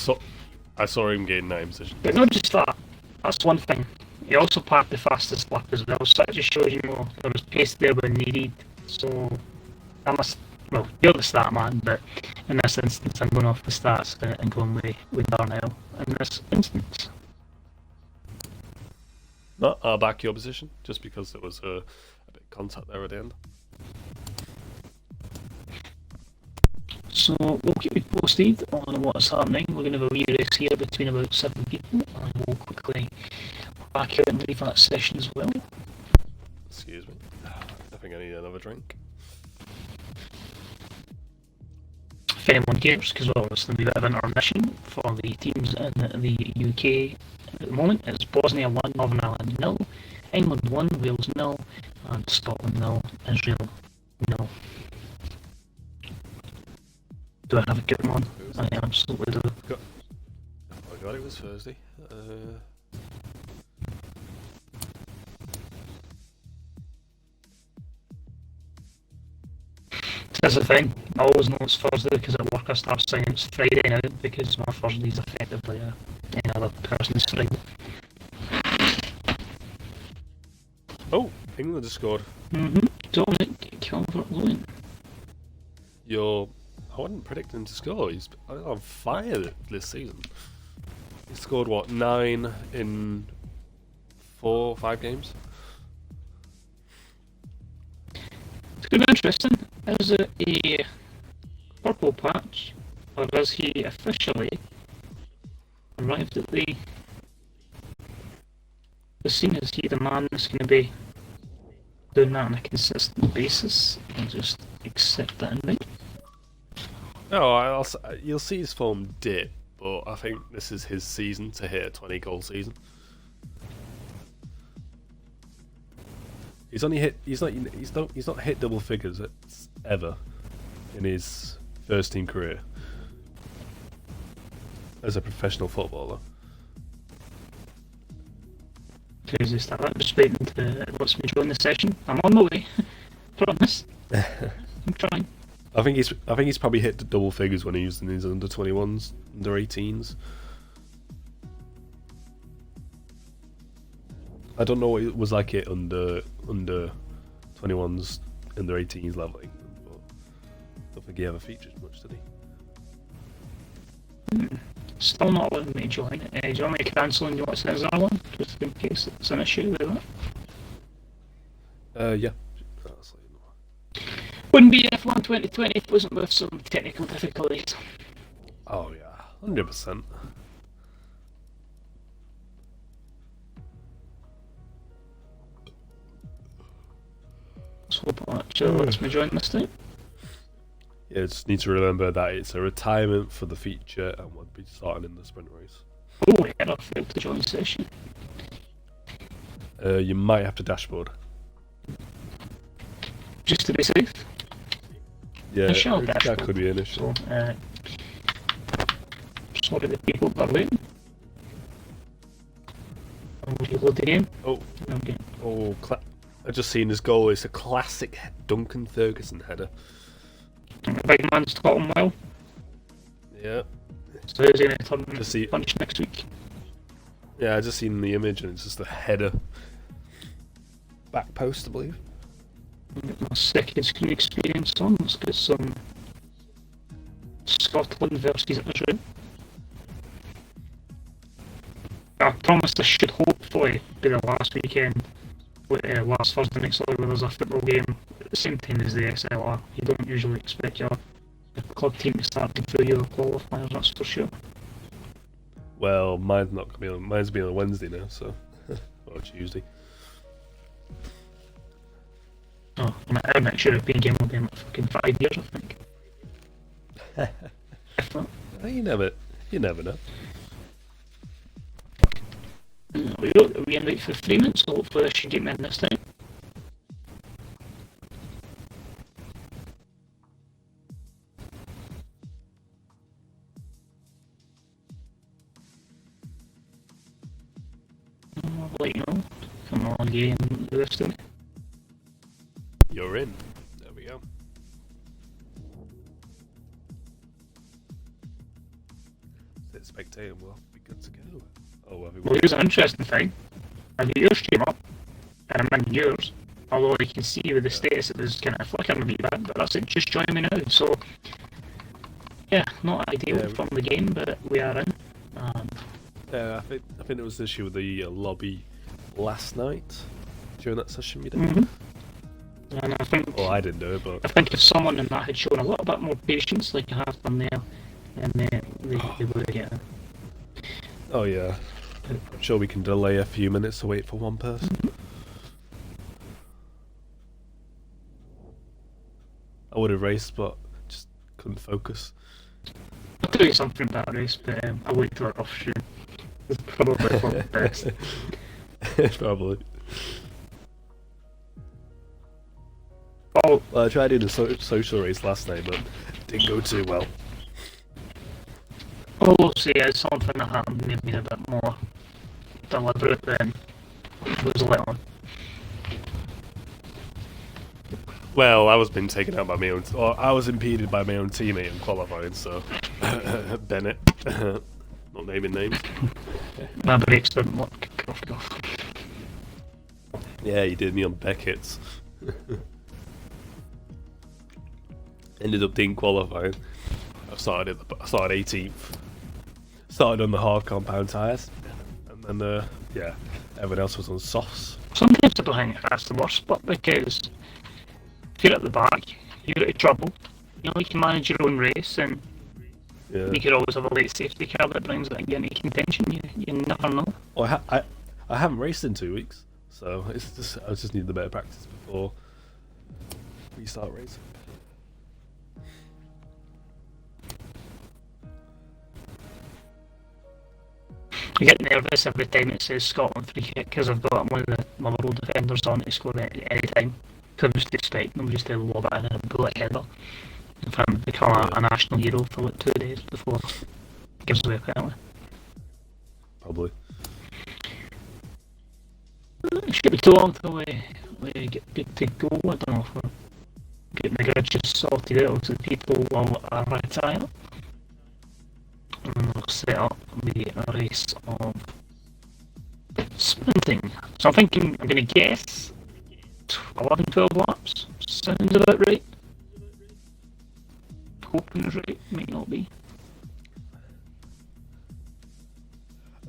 Speaker 2: saw him gain 9 positions.
Speaker 1: But not just that. That's one thing. He also parked the fastest lap as well, so that just shows there was pace there when needed. So you're the stat man, but in this instance, I'm going off the stats and going with Darnell in this instance.
Speaker 2: No, I'll back your position, just because there was a bit of contact there at the end.
Speaker 1: So we'll keep you posted on what's happening. We're going to have a wee race here between about 7 people, and we'll quickly back out and leave that session as well.
Speaker 2: Excuse me. I think I need another drink.
Speaker 1: If anyone cares, because we're obviously a bit of intermission for the teams in the UK at the moment. It's Bosnia 1, Northern Ireland 0, England 1, Wales 0, and Scotland 0, Israel 0. Do I have a good one? I absolutely do.
Speaker 2: Oh my god, it was Thursday.
Speaker 1: That's the thing. I always know it's Thursday because at work I start saying it's Friday now because my Thursday's effectively any other person's Friday.
Speaker 2: Oh, England has scored.
Speaker 1: Dominic Calvert-Lewin.
Speaker 2: I wasn't predicting him to score. He's on fire this season. He scored 9 in 4 or 5 games?
Speaker 1: It's going to be interesting. Is it a purple patch, or has he officially arrived at the scene? Is he the man that's going to be doing that on a consistent basis and just accept that invite?
Speaker 2: No, you'll see his form dip, but I think this is his season to hit a 20-goal season. He's not hit double figures ever in his first team career as a professional footballer.
Speaker 1: Crazy stuff. I'm just waiting to watch me join the session. I'm on my way. Promise. I'm trying.
Speaker 2: I think he's probably hit the double figures when he was in his under 21s, under 18s. I don't know what it was like it under 21s, under 18s leveling, but I don't think he ever featured much, did he?
Speaker 1: Still not letting me join. Do you want me to cancel and you want to send that one? Just in case it's an issue with that.
Speaker 2: Yeah.
Speaker 1: Wouldn't be F1 2020 if it wasn't with some technical difficulties.
Speaker 2: Oh yeah, 100%.
Speaker 1: So hope that actually lets me join this time.
Speaker 2: Yeah, just need to remember that it's a retirement for the feature and we'll be starting in the sprint race.
Speaker 1: Oh yeah, I failed to join session.
Speaker 2: You might have to dashboard.
Speaker 1: Just to be safe.
Speaker 2: Yeah, that could be an issue.
Speaker 1: So, sorry the people that are waiting. I'll reload the game.
Speaker 2: Oh, I just seen this goal. It's a classic Duncan Ferguson header.
Speaker 1: Big man's taught him well.
Speaker 2: Yeah.
Speaker 1: So he's going to turn punch next week.
Speaker 2: Yeah, I just seen the image and it's just a header. Back post, I believe.
Speaker 1: Get my second screen experience on. Let's get some Scotland versus Israel. I promised I should hopefully be the last weekend, last Thursday night, sorry, where there's a football game at the same time as the SLR. You don't usually expect your club team to start through your qualifiers, that's for sure.
Speaker 2: Well, mine's not gonna be on. Mine's being on Wednesday now, so or Tuesday.
Speaker 1: Oh, our next European game will be in like fucking 5 years, I think. If not.
Speaker 2: You never know.
Speaker 1: We invite for 3 minutes, so hopefully I should get me in this time. I'll let you know. Come on, game, the rest of it.
Speaker 2: You're in. There we go. Hit spectate and we'll be good to go. Oh,
Speaker 1: well, here's an interesting thing. I got your stream up, and I'm in yours. Although you can see with the status it was kind of flickering a bit back, but that's it, just join me now. So, yeah, not ideal from the game, but we are in.
Speaker 2: I think there was an issue with the lobby last night during that session we did.
Speaker 1: And I think,
Speaker 2: well, I didn't do it, but
Speaker 1: I think if someone in that had shown a little bit more patience, like I have done there, then they would have get it.
Speaker 2: Oh yeah, I'm sure we can delay a few minutes to wait for one person. I would have raced, but just couldn't focus.
Speaker 1: I'll tell you something about a race, but I wait till it off stream. It's probably for the best.
Speaker 2: Probably.
Speaker 1: Well,
Speaker 2: I tried doing a social race last night, but it didn't go too well.
Speaker 1: we'll see, it's something that happened made me a bit more deliberate than it was let on.
Speaker 2: Well, I was being taken out by my own, or I was impeded by my own teammate in qualifying, so Bennett, not naming names.
Speaker 1: My brakes didn't work. Off.
Speaker 2: Yeah, he did me on Beckett's. Ended up didn't qualify. I started 18th. Started on the hard compound tyres, and then yeah, everyone else was on softs.
Speaker 1: Sometimes I don't think that's the worst, but because if you're at the back, you're out of trouble. You know, you can manage your own race, and you could always have a late safety car that brings that into contention. You never know.
Speaker 2: Well, I haven't raced in 2 weeks, so I just need a bit of practice before we start racing.
Speaker 1: I get nervous every time it says Scotland free kick because I've got one of the Motherwell defenders on to score at any time. So I'm just expecting them just to lob it in a bullet header. If I'm become a national hero for like 2 days before it gives away a penalty.
Speaker 2: Probably.
Speaker 1: It should be too long till we get good to go. I don't know if we're getting the grudges sorted out so the people will retire. And we'll set up the race of Sprinting. So I'm going to guess 11, 12 laps. Sounds about right. Hoping it's right, might not be.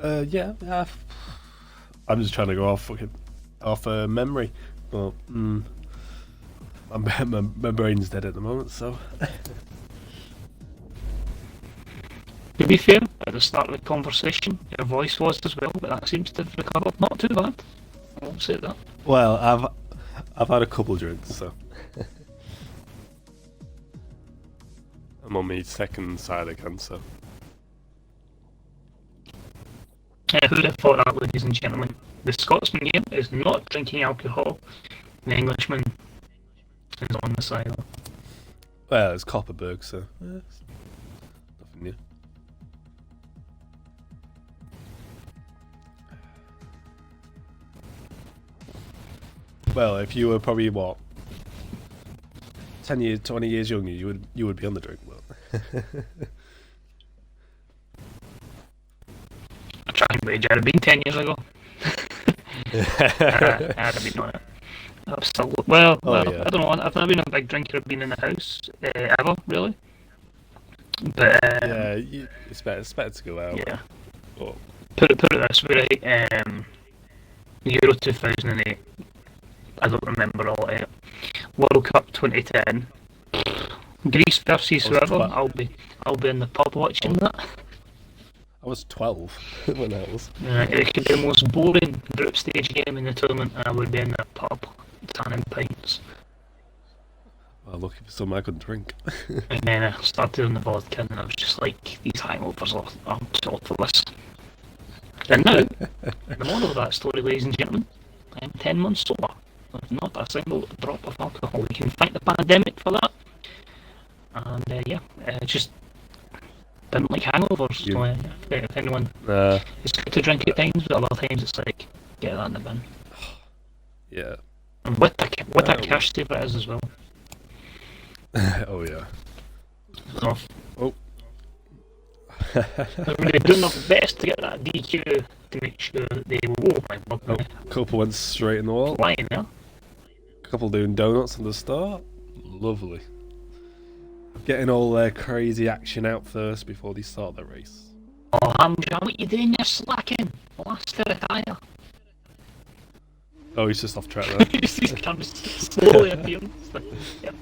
Speaker 2: Yeah. I'm just trying to go off memory. Well, my brain's dead at the moment, so.
Speaker 1: To be fair, at the start of the conversation, your voice was as well, but that seems to have recovered. Not too bad. I won't say that.
Speaker 2: Well, I've had a couple drinks, so. I'm on my second side again, so.
Speaker 1: Who would have thought that, ladies and gentlemen? The Scotsman here is not drinking alcohol. The Englishman is on the side.
Speaker 2: Well, it's Copperberg, so it's nothing new. Well, if you were probably 10 years, 20 years younger, you would be on the drink. Well,
Speaker 1: I'm trying to I'd have been 10 years ago. I'd have been on it. Absolutely. Well,
Speaker 2: yeah.
Speaker 1: I don't know. I've never been a big drinker of being in the house ever, really. But
Speaker 2: yeah, it's better to go out.
Speaker 1: Yeah.
Speaker 2: Oh.
Speaker 1: Put it this way, right? Euro 2008. I don't remember all of it. World Cup 2010. Greece versus whoever. I'll be in the pub watching that.
Speaker 2: I was 12 when that was.
Speaker 1: It could be the most boring group stage game in the tournament, and I would be in the pub tanning pints.
Speaker 2: Well, lucky for some I couldn't drink.
Speaker 1: And then I started on the vodka, and I was just like, these hangovers are totalist. And now, the moral of that story, ladies and gentlemen, I am 10 months sober. I've not a single drop of alcohol. We can thank the pandemic for that. And just didn't like hangovers. So, if anyone, it's good to drink at times, but other times it's like, get that in the bin.
Speaker 2: Yeah.
Speaker 1: And what a cash saver it is as well.
Speaker 2: Oh yeah. Oh.
Speaker 1: They're really doing their best to get that DQ to make sure that they will.
Speaker 2: Couple went straight in the wall.
Speaker 1: Flying there.
Speaker 2: Couple doing donuts on the start. Lovely. Getting all their crazy action out first before they start the race.
Speaker 1: Oh, Hamza, what you doing? You're slacking. Last to retire.
Speaker 2: Oh, he's just off track there.
Speaker 1: He's kind of slowly appearing. Yeah.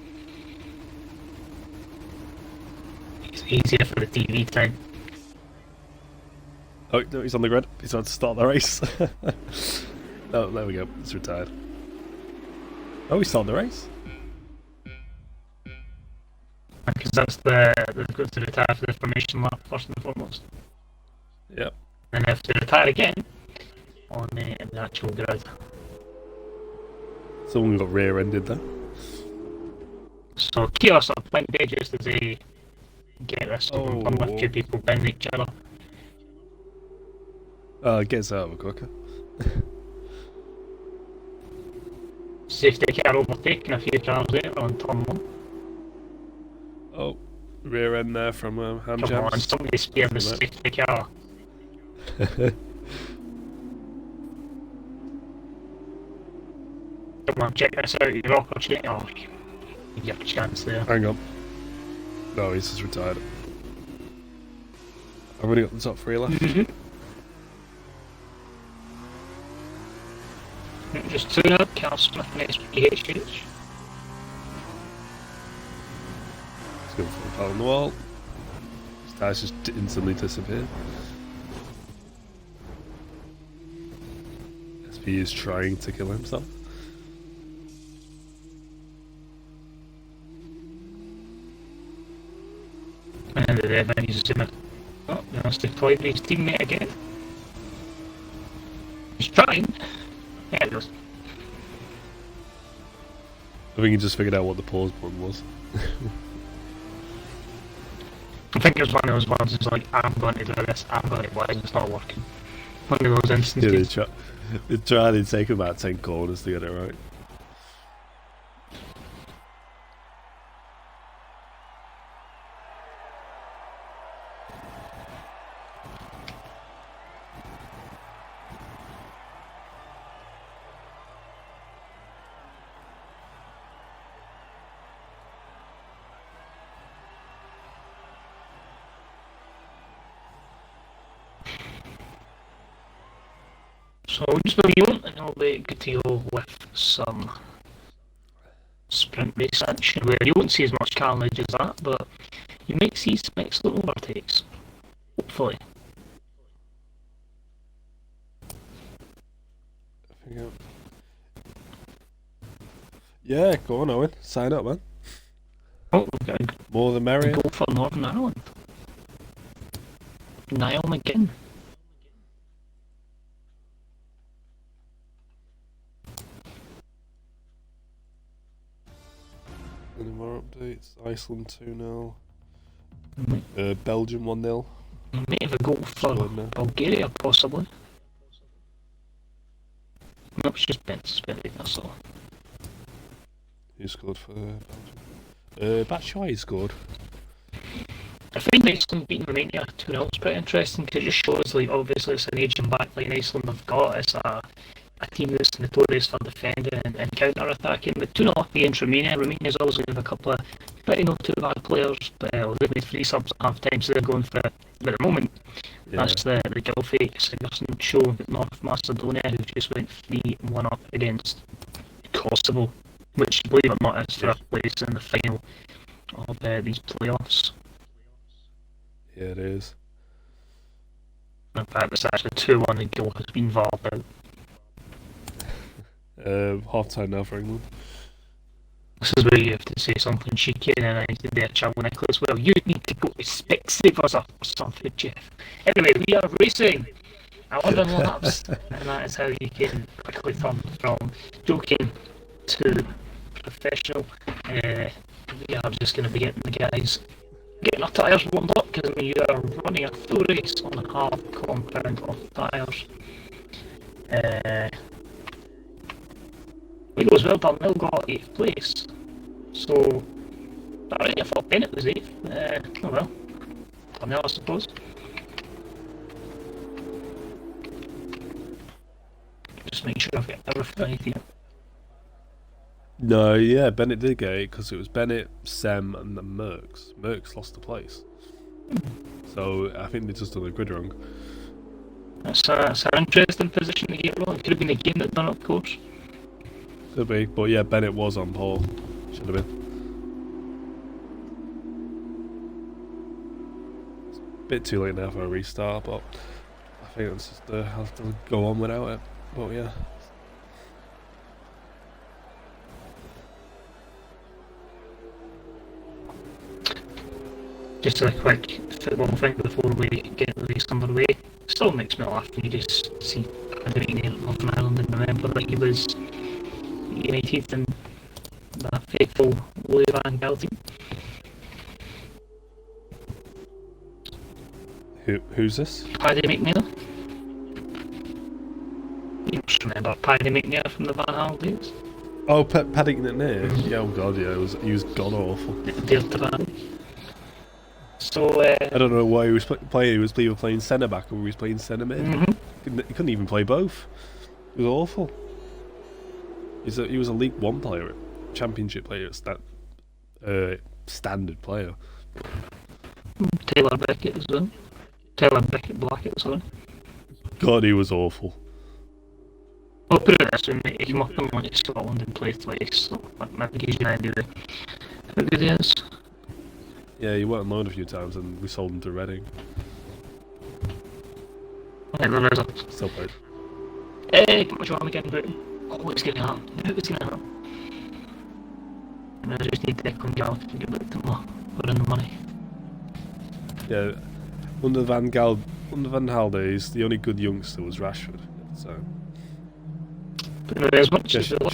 Speaker 1: It's easier for the TV time.
Speaker 2: Oh, no, he's on the grid. He's about to start the race. Oh, there we go. He's retired. Oh, he started the race.
Speaker 1: Because that's they've got to retire for the formation lap first and foremost.
Speaker 2: Yep.
Speaker 1: And they have to retire again on the actual grid.
Speaker 2: Someone got rear-ended there.
Speaker 1: So chaos are plenty dangerous as they get this one with two people bending each other.
Speaker 2: It gets out quicker.
Speaker 1: Safety car overtaking a few cars later on turn 1.
Speaker 2: Oh, rear end there from Ham
Speaker 1: Come
Speaker 2: Jams.
Speaker 1: on, somebody spare the safety car. Come on, check this out, your opportunity. Oh, you have a chance there.
Speaker 2: Hang on. No, he's just retired. I've only got the top 3 left.
Speaker 1: Mm-hmm. Just tune up, Carl Smith and SPHH.
Speaker 2: He's going for the foul on the wall. His tires just instantly disappeared. SP is trying to kill himself.
Speaker 1: And then he's zooming. Oh, he wants to toy with his teammate again. He's trying. Yeah, it does.
Speaker 2: I think he just figured out what the pause button was.
Speaker 1: I think it was one of those ones that's like, I'm going to do this, I'm going to do it, it's not working. One of those instances.
Speaker 2: Yeah, they try to take about 10 corners to get it right.
Speaker 1: So just when you want, and it'll be good to go with some sprint race action where you won't see as much carnage as that, but you might see some excellent overtakes. Hopefully.
Speaker 2: Yeah, go on, Owen. Sign up, man.
Speaker 1: Oh, we've got
Speaker 2: More the
Speaker 1: a
Speaker 2: merrier.
Speaker 1: goal for Northern Ireland. Niall McGinn.
Speaker 2: Any more updates? Iceland 2-0.
Speaker 1: Might
Speaker 2: Belgium 1-0.
Speaker 1: have a goal for Bulgaria, possibly. No, it's just Ben suspended, that's all.
Speaker 2: Who scored for Belgium? Batshuayi scored.
Speaker 1: I find Iceland beating Romania 2-0 is pretty interesting because it just shows, like, obviously it's an aging backline Iceland have got. It's a team that's notorious for defending and counter-attacking, but 2-0 against Romania. Romania's always going to have a couple of pretty not too bad players, but they've made 3 subs at half time, so they're going for, at the moment, that's the Gylfi Sigurdsson show at North Macedonia, who just went 3-1 up against Kosovo, which, believe it or not, is for a place in the final of these playoffs.
Speaker 2: Yeah, it is.
Speaker 1: In fact, it's actually 2-1, the goal has been VAR'd out.
Speaker 2: Half time now for England.
Speaker 1: This is where you have to say something cheeky, and then I did there, Charlie Nicholas. Well, you need to go to Specsavers or something, Jeff. Anyway, we are racing 11 laps, and that is how you can quickly turn from joking to professional. We are just going to be getting the guys getting our tyres warmed up because you are running a full race on a half compound of tyres. It goes well, Darnell got 8th place. So, alright, I thought Bennett was 8th. Oh well. Darnell, I suppose. Just make sure I've got everything right here.
Speaker 2: No, yeah, Bennett did get it because it was Bennett, Sem, and then Merckx. Merckx lost the place. So, I think they just done the grid wrong.
Speaker 1: That's an interesting position to get wrong. It could have been a game that done, of course.
Speaker 2: Could be, but yeah, Bennett was on pole. Should have been. It's a bit too late now for a restart, but I think it's just have to go on without it. But yeah.
Speaker 1: Just a quick football thing before we get the race underway. Still makes me laugh when you just see Paddy McNair at Northern Ireland and remember that he was United and the faithful Louis Van Gaal team.
Speaker 2: Who's this?
Speaker 1: Paddy McNair. You must remember Paddy McNair from the Van Gaal days.
Speaker 2: Oh, Paddy McNair? Yeah, oh god, yeah, he was god awful.
Speaker 1: Dear to Paddy. So,
Speaker 2: I don't know why he was playing. He was either playing centre back or he was playing centre mid. He couldn't even play both. It was awful. He was a League One player, Championship player, standard player.
Speaker 1: Taylor Beckett as well. Taylor Beckett Blackett as well.
Speaker 2: God, he was awful.
Speaker 1: I'll put it this way, mate. He came up and went to Scotland and played twice, so that gives you an idea of how good he is.
Speaker 2: Yeah, he went on loan a few times and we sold him to Reading.
Speaker 1: Right, there is a...
Speaker 2: Still played.
Speaker 1: Get my job again, but... Oh, it's going to happen. It's going to happen. And I just need Declan Gallagher to get back to more. We're in the money.
Speaker 2: Yeah, under Van Gaal days, the only good youngster was Rashford. So.
Speaker 1: But as much as we love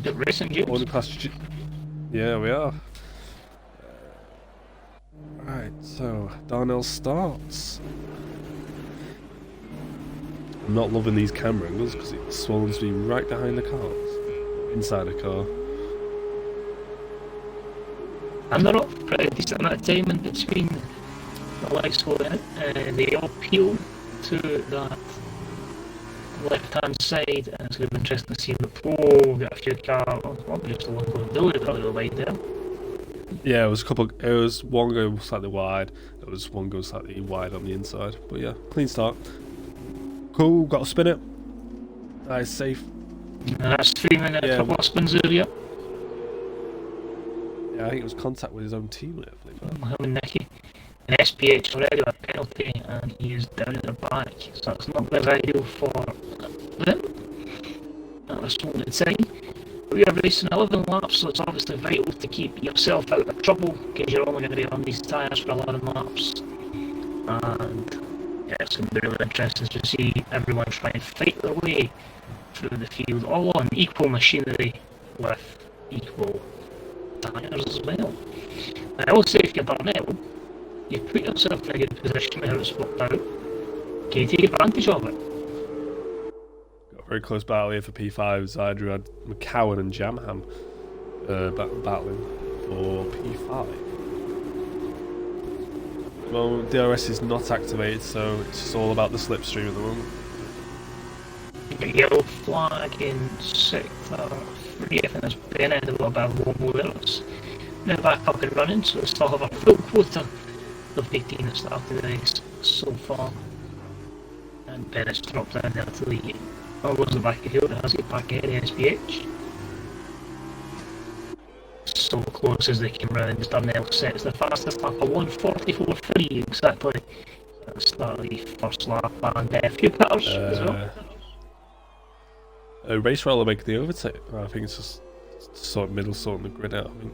Speaker 1: the racing games.
Speaker 2: Yeah, we are. Right, so Darnell starts. I'm not loving these camera angles because it's swollen to be right behind the cars, inside the car.
Speaker 1: And they're up pretty decent amount of time in between the lights going out. They all peel to that left-hand side, and it's going to be interesting to see the pole. Got a few cars, well, just a one going really wide there.
Speaker 2: Yeah, it was one going slightly wide. There was one going slightly wide on the inside. But yeah, clean start. Cool, got to spin it. Nice, safe.
Speaker 1: And that's 3 minutes
Speaker 2: Yeah.
Speaker 1: for last spins area.
Speaker 2: Yeah, I think it was contact with his own teammate, I believe.
Speaker 1: Him and Nicky. And SPH already with a penalty, and he is down at the back, so it's not very ideal for them. That's what it's saying. We are racing 11 laps, so it's obviously vital to keep yourself out of trouble, because you're only going to be on these tyres for 11 laps. And yeah, it's going to be really interesting to see everyone try and fight their way through the field, all on equal machinery with equal tyres as well. I will say, if you're Darnell, you put yourself in a good position how it's worked out. Can you take advantage of it?
Speaker 2: Got a very close battle here for P5. Zydra had McCowan and Jamham battling for P5. Well, DRS is not activated, so it's just all about the slipstream at the moment.
Speaker 1: Yellow flag in sector 3, I think that's Bennett, a little bit of wobble there. It's now back up and running, so we still have a full quota of 18 that started the race so far. And Bennett's dropped down there to the goes the back of the field, it has it back ahead of SPH. So close as they came round, Darnell sets the fastest lap of 1:44.3 exactly at the start of the first lap, and a few pitters as well.
Speaker 2: Race roller making the overtake. I think it's just sort of middle sorting the grid out. I think.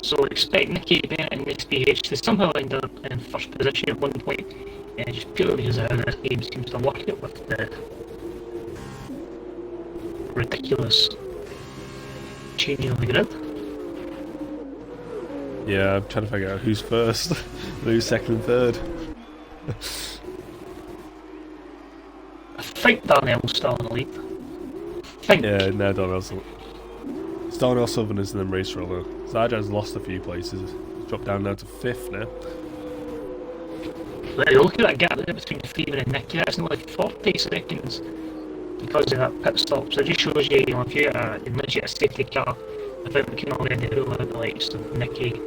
Speaker 1: So expect Nicky Bennett and SPH to somehow end up in first position at one point, just purely because of how this game seems to work it with the ridiculous changing of the grid.
Speaker 2: Yeah, I'm trying to figure out who's first, who's second and third.
Speaker 1: I think Darnell's still in the lead.
Speaker 2: Yeah, no, Darnell Sullivan. It's Darnell Sullivan is in the race roller. Zaja's lost a few places. He's dropped down now to 5th now.
Speaker 1: Look at that gap there between Freeman and Nicky, that's only like 40 seconds because of that pit stop. So it just shows you, if you're in legit a safety car, I think we can already rule out the likes of Nicky,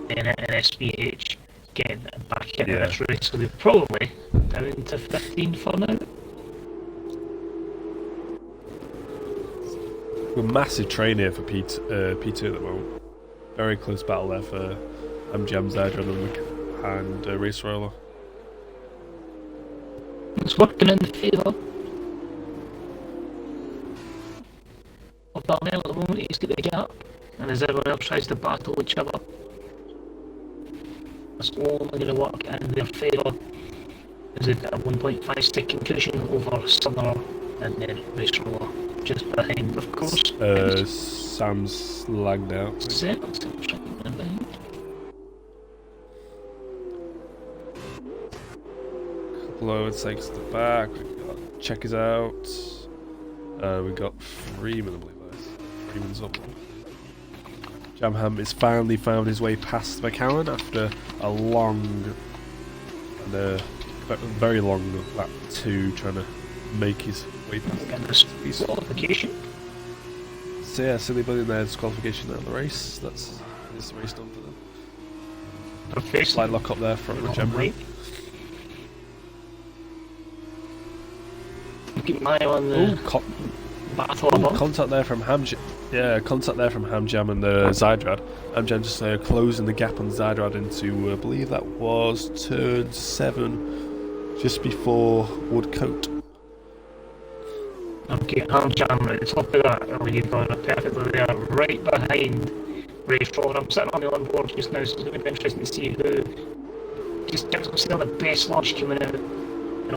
Speaker 1: Bennett and SPH getting back into this race. So they're probably down to 15 for now.
Speaker 2: A massive train here for P2 at the moment. Very close battle there for Jam Zadra and Race Roller.
Speaker 1: It's working in the favour of Darnell at the moment. He's got the gap, and as everyone else tries to battle each other, it's only going to work in their favour. As they've got a 1.5 second cushion over Summer and then Race Roller just behind, of course.
Speaker 2: Sam's lagged out.
Speaker 1: Sam's behind.
Speaker 2: Couple overtakes at the back. We've got Checkers out. We've got Freeman, I believe that is. Freeman's up. Jamham has finally found his way past McCowan after a long and very long lap 2 trying to make his way past.
Speaker 1: Disqualification.
Speaker 2: So yeah, silly buddy there, disqualification out of the race. Is the race done for them. Slight lock up there from Jamham.
Speaker 1: Keep my eye on the battle above.
Speaker 2: Contact there from Hamjam. Yeah, contact there from Hamjam and Zydrad. Hamjam just closing the gap on Zydrad into, I believe that was turn 7, just before Woodcote.
Speaker 1: Okay, Hamjam at the top of that. Oh, you've got it perfectly there, right behind Race Roller. I'm sitting on the onboard just now, so it's going to be interesting to see who just gives himself the best launch coming out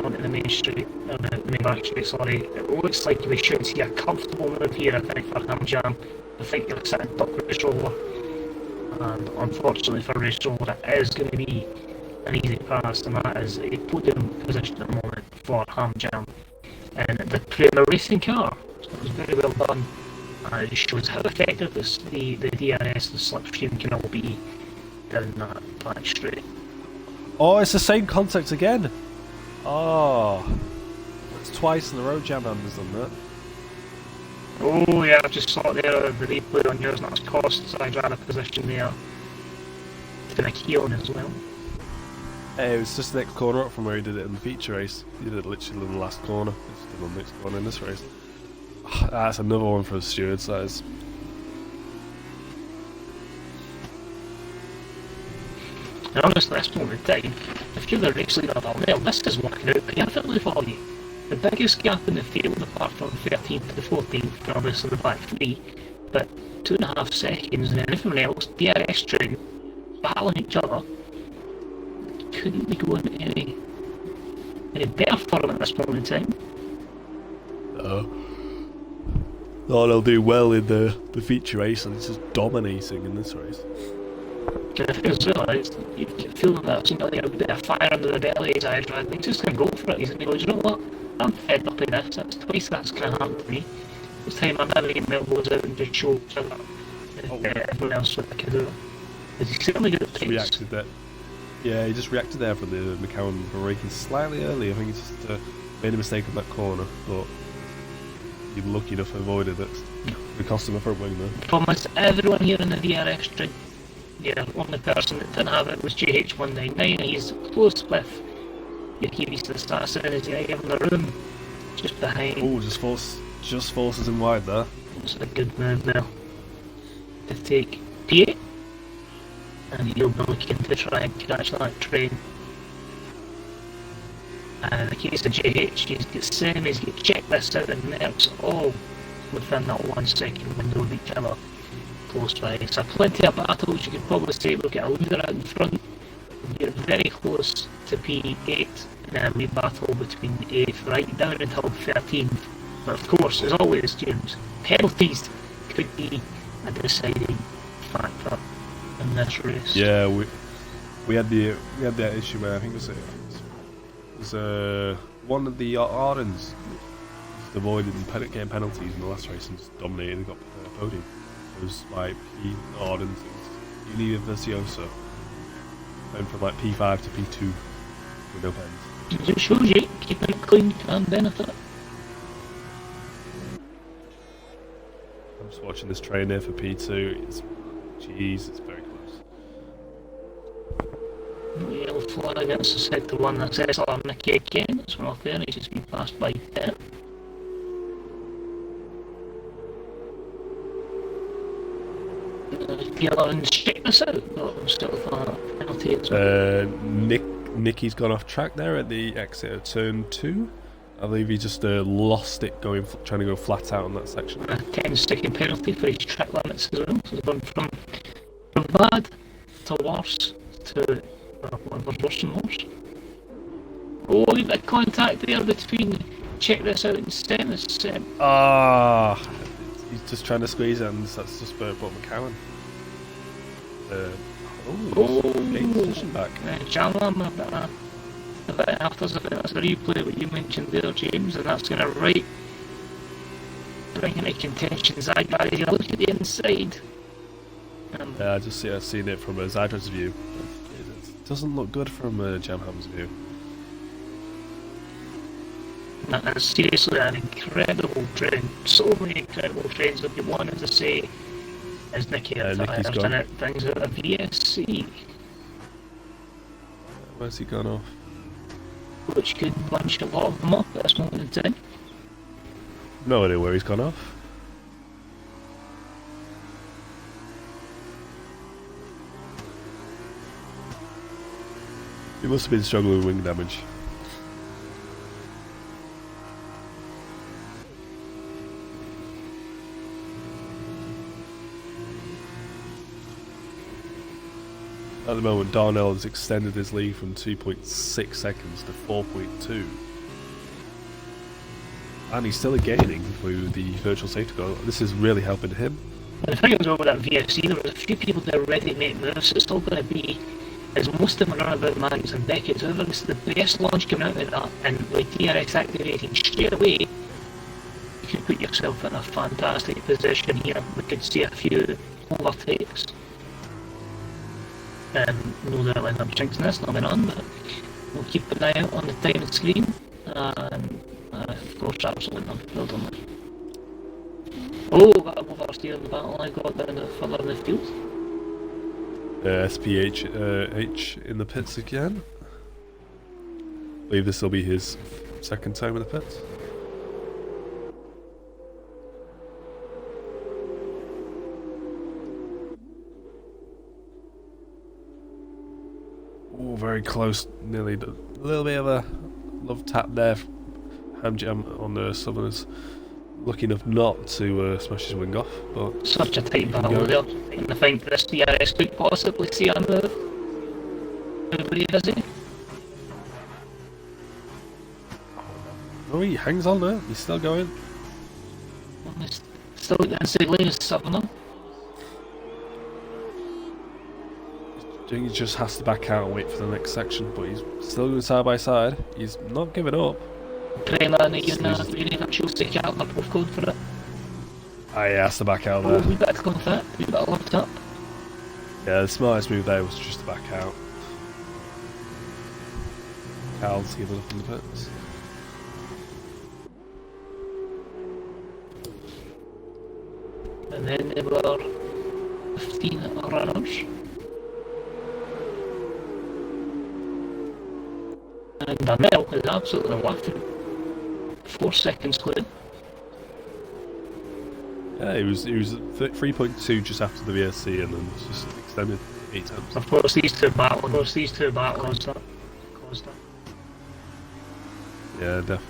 Speaker 1: onto the main street, the main back street, sorry. It looks like we should see a comfortable move here, I think, for Hamjam. I think they're sitting top Race Roller, and unfortunately for Race Roller, it is going to be an easy pass, and that is a podium position at the moment for Hamjam in the Premier Racing car. So it was very well done, and it shows how effective the DRS, the slipstream can all be down that back straight.
Speaker 2: Oh, it's the same contact again! Oh, it's twice in a row Jamham has done that.
Speaker 1: Oh yeah, I just saw it there, the replay on yours, and that's cost, so I ran a position there to Nicky on as well.
Speaker 2: It was just the next corner up from where he did it in the feature race. He did it literally in the last corner. He's did the next corner in this race. That's another one for the stewards, that is.
Speaker 1: And honestly, at this moment in time, if you're the race leader, well, this is working out perfectly for you. The biggest gap in the field, apart from 13th to 14th, and obviously the back three, but 2.5 seconds, and then everyone else, DRS string, battling each other, couldn't be going any better for them at this moment in time.
Speaker 2: No, they'll do well in the feature race, and it's just dominating in this race.
Speaker 1: And I think as well, you get feeling that he's got a bit of fire under the belly, his eyes red, he's just going to go for it. He's going to go, you know what, I'm fed up in this, that's twice that's going to happen to me. This time I'm never getting my elbows out and just show so that everyone else what they can do. Because he's certainly good at pace.
Speaker 2: Reacted there. Yeah, he just reacted there for the McCowan braking slightly early. I think he just made a mistake in that corner, but he was lucky enough to avoid it. It cost him a front wing there.
Speaker 1: Almost everyone here in the DRS string. Yeah, only person that didn't have it was JH199. He's close with your Kiwis to the start, so as you give him the room just behind.
Speaker 2: Oh, just forces him wide there.
Speaker 1: It's a good move there to take P8, and he'll be looking to try and catch that train. And the case of JH, he's got same, he's got checklists out and nerves all within that 1 second window of each other. Close by. So plenty of battles, you could probably say we'll get a leader out in front. We're very close to P8, and then we battle between 8th right down until 13th. But of course, as always, James, penalties could be a deciding factor in this race.
Speaker 2: Yeah, we had that issue where I think it was one of the Ardens just avoided getting penalties in the last race and just dominated and got the podium. It was like Ardens, it was Universioso, went from like P5 to P2 with no pens.
Speaker 1: It shows you keeping it clean can benefit.
Speaker 2: I'm just watching this train there for P2. It's very close.
Speaker 1: Yellow flag, that's the sector 1, that's SLR Nicky again, it's one off there, he's just been passed by 10. Let's check this out, but I'm still for penalty as well.
Speaker 2: Nicky's gone off track there at the exit of turn 2. I believe he just lost it trying to go flat out on that section.
Speaker 1: A 10-second penalty for his track limits as well, so he's gone from bad to worse to whatever's worse than worse. Oh, a bit of contact there between check this out and Stennis.
Speaker 2: He's just trying to squeeze it, and that's just Bob McCowan. Getting position back.
Speaker 1: Jalam, a bit after that's a replay what you mentioned there, James, and that's going to bring into contention Zygar. You look at the inside.
Speaker 2: I just seen it from Zygar's view. It doesn't look good from Jamham's view.
Speaker 1: And seriously, an incredible train. So many incredible trains that you wanted to say is Nicky at
Speaker 2: Nicky's
Speaker 1: tires,
Speaker 2: gone.
Speaker 1: and it brings out a VSC.
Speaker 2: Where's he gone off?
Speaker 1: Which could bunch a lot of them up at this moment in time.
Speaker 2: No idea where he's gone off. He must have been struggling with wing damage. At the moment, Darnell has extended his lead from 2.6 seconds to 4.2. And he's still gaining through the virtual safety car. This is really helping him.
Speaker 1: And the thing was over that VFC, there was a few people that are ready to make moves. It's still going to be, as most of them are about Magnus and Beckett, whoever is the best launch coming out of that, and with DRS activating straight away, you can put yourself in a fantastic position here. We could see a few overtakes. No doubt I'll end up jinxing this, not been on, but we'll keep an eye out on the time screen, and of course, absolutely not filled on that. Oh, got a oversteer in the battle, I got down further in the field.
Speaker 2: SPH in the pits again. believe this will be his second time in the pits. Oh, very close. Nearly a little bit of a love tap there. Hand jam on the Southerners. Lucky enough not to smash his wing off, but
Speaker 1: such a tight battle there. And I think this DRS could possibly see him move. Everybody busy.
Speaker 2: Oh, he hangs on there. He's still going.
Speaker 1: Well, he's still at the inside lane is Sutherland.
Speaker 2: I think he just has to back out and wait for the next section, but he's still going side by side. He's not giving up.
Speaker 1: Prema and Union choose to get out the both code for it.
Speaker 2: Ah, yeah, has to back out
Speaker 1: Oh,
Speaker 2: there.
Speaker 1: we better come fit, we better lift up.
Speaker 2: Yeah, the smartest move there was just to back out. Carl's giving up in the pits.
Speaker 1: And then there were 15 runners. And Amel is absolutely laughing. 4 seconds clear.
Speaker 2: Yeah, he was 3.2 just after the VSC, and then it's just extended 8 times.
Speaker 1: Of course, these two battles caused that.
Speaker 2: Yeah, definitely.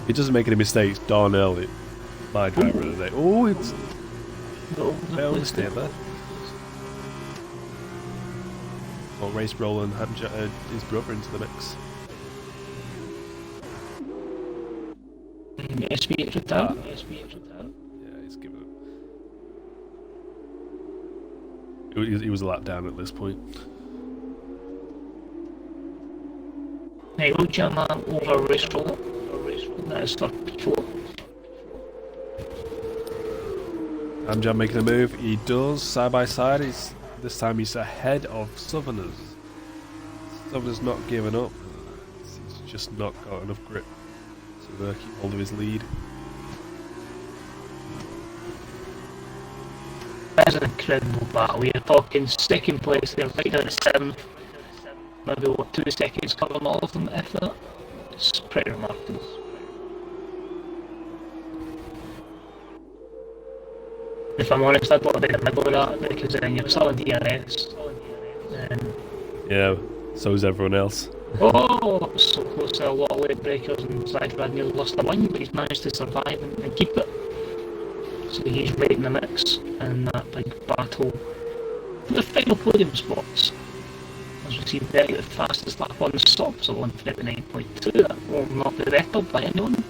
Speaker 2: He doesn't make any mistakes. Darnell, my driver of the day. Oh, it's failed to stay there. Well, Race Brolin had his brother into the mix.
Speaker 1: SB return.
Speaker 2: Yeah, he's given it. He was a lap down at this point.
Speaker 1: Now, we'll jam over race roller. That is for P4.
Speaker 2: Amjam making a move. He does side by side. This time he's ahead of Southerners. Southerners not giving up. He's just not got enough grip to keep hold of his lead.
Speaker 1: That's an incredible battle. We are talking second place there, right down to 7th. Maybe 2 seconds covering all of them, if that. It's pretty remarkable. If I'm honest, I'd want to be in the middle of that because then you're still in DRS.
Speaker 2: Yeah, so is everyone else.
Speaker 1: Oh, it was so close to a lot of late breakers, and Zydrad nearly lost the win, but he's managed to survive and keep it. So he's right in the mix in that big battle for the final podium spots. As we see there, the fastest lap on the stop, so 1:59.2. That will not be the record by anyone,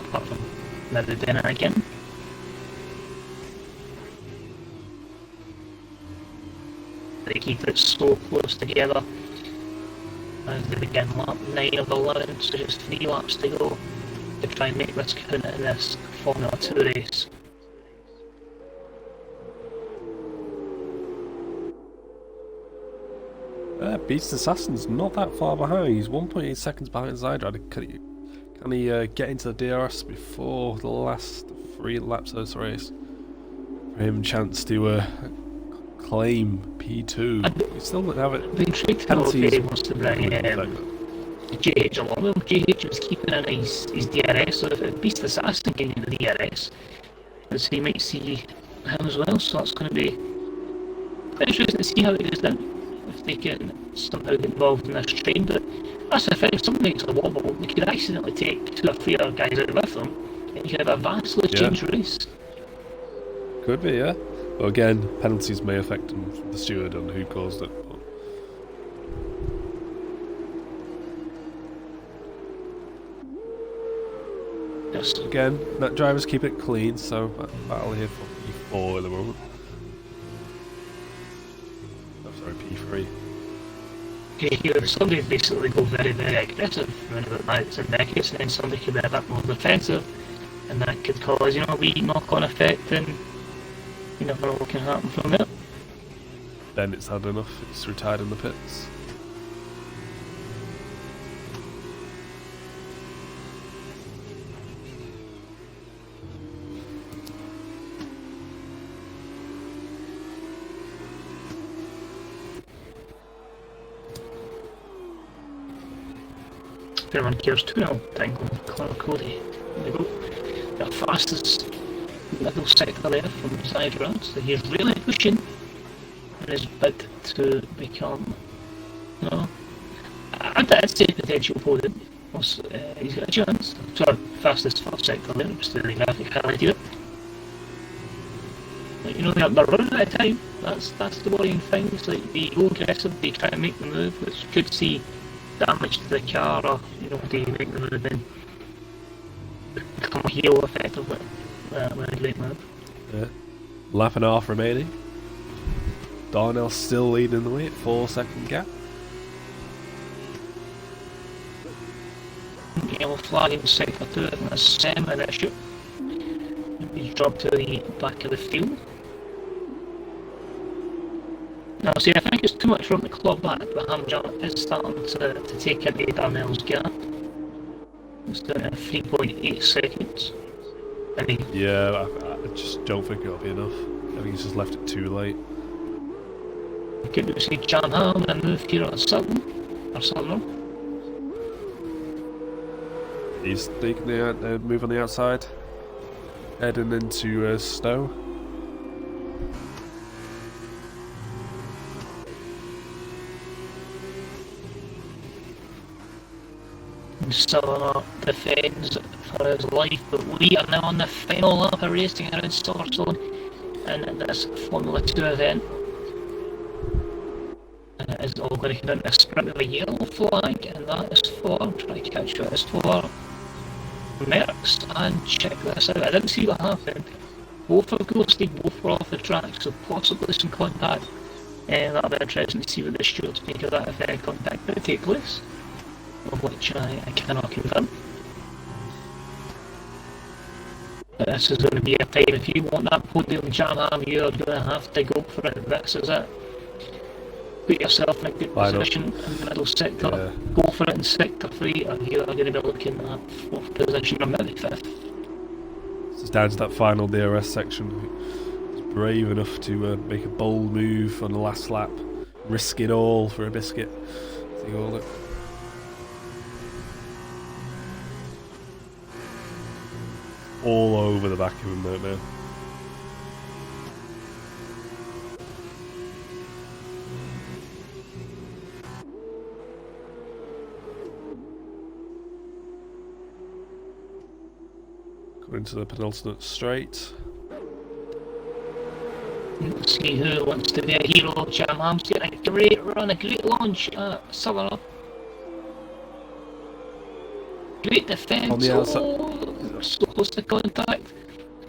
Speaker 1: apart from maybe Bennett again. They keep it so close together as they begin lap 9 of 11, so just 3 laps to go to try and make this count in this Formula 2 race.
Speaker 2: Beast Assassin's not that far behind. He's 1.8 seconds behind Zydrad. Can he get into the DRS before the last 3 laps of this race? For him, chance to claim P2. He still doesn't have it.
Speaker 1: I've been intrigued to know if he wants to bring GH along with him. GH was keeping in his DRS, so if Beast Assassin can get the DRS, as he might see him as well, so that's going to be quite interesting to see how it goes down. If they can somehow get involved in this train, but that's the thing, if something makes a wobble, they could accidentally take 2 or 3 other guys out with them, and you could have a vastly changed race.
Speaker 2: Could be, yeah. Well, again, penalties may affect him from the steward on who caused it. But
Speaker 1: yes.
Speaker 2: again, that drivers keep it clean, so battle here for P4 at the moment. P3.
Speaker 1: Okay, here somebody basically go very, very aggressive around about Max and Beckett, and then somebody could be a bit more defensive, and that could cause, a wee knock-on effect, and you never know what can happen from there.
Speaker 2: Then it's had enough, it's retired in the pits.
Speaker 1: if anyone cares, 2-0 Tango Connor Cody. There we go. The fastest middle sector there from Zydrad, so he's really pushing in his bid to become, you know, I'd say potential opponent. He's got a chance. Sorry, fastest first sector there, just the graphic highlighted it. But, you know, they're running out of time. That's the worrying thing. It's like they go aggressive, they try to make the move, which could see damage to the car, or, you know, they make the move and become a heel effectively. With a great move.
Speaker 2: Yeah. Lap and a half remaining. Darnell still leading the way at 4-second gap.
Speaker 1: Yellow flag in sector 2, and that's Sam an issue. He's dropped to the back of the field. Now, see, I think it's too much from the club back, but Hamjam is starting to take into Darnell's gap. It's down at 3.8 seconds.
Speaker 2: Yeah, I just don't think it'll be enough. I think he's just left it too late.
Speaker 1: Could we see Jan Ham and move here at Sutton? Or Sutton?
Speaker 2: He's taking the move on the outside, heading into Stowe.
Speaker 1: SLR defends for his life, but we are now on the final lap of racing around Silverstone in this Formula 2 event. And it is all going to come into a sprint with a yellow flag, and that is for, try to catch what it is for, Merckx. And check this out, I didn't see what happened. Both are ghosted, both were off the track, so possibly some contact. And that'll be interesting to see what the stewards make of that, if any contact might take place. Of which I cannot confirm. But this is going to be a time, if you want that podium Jam-Ham, you're going to have to go for it. This is it. Put yourself in a good position in the middle sector, go for it in sector 3, and you are going to be looking at 4th position or maybe 5th.
Speaker 2: It's down to that final DRS section. He's brave enough to make a bold move on the last lap, risk it all for a biscuit, as he called it. All over the back of him right now. Going to the penultimate straight.
Speaker 1: Let's see who wants to be a hero. Jam-Ham's getting a great run, a great launch at SLR. Great defence.
Speaker 2: On the outside.
Speaker 1: Oh, so close to contact.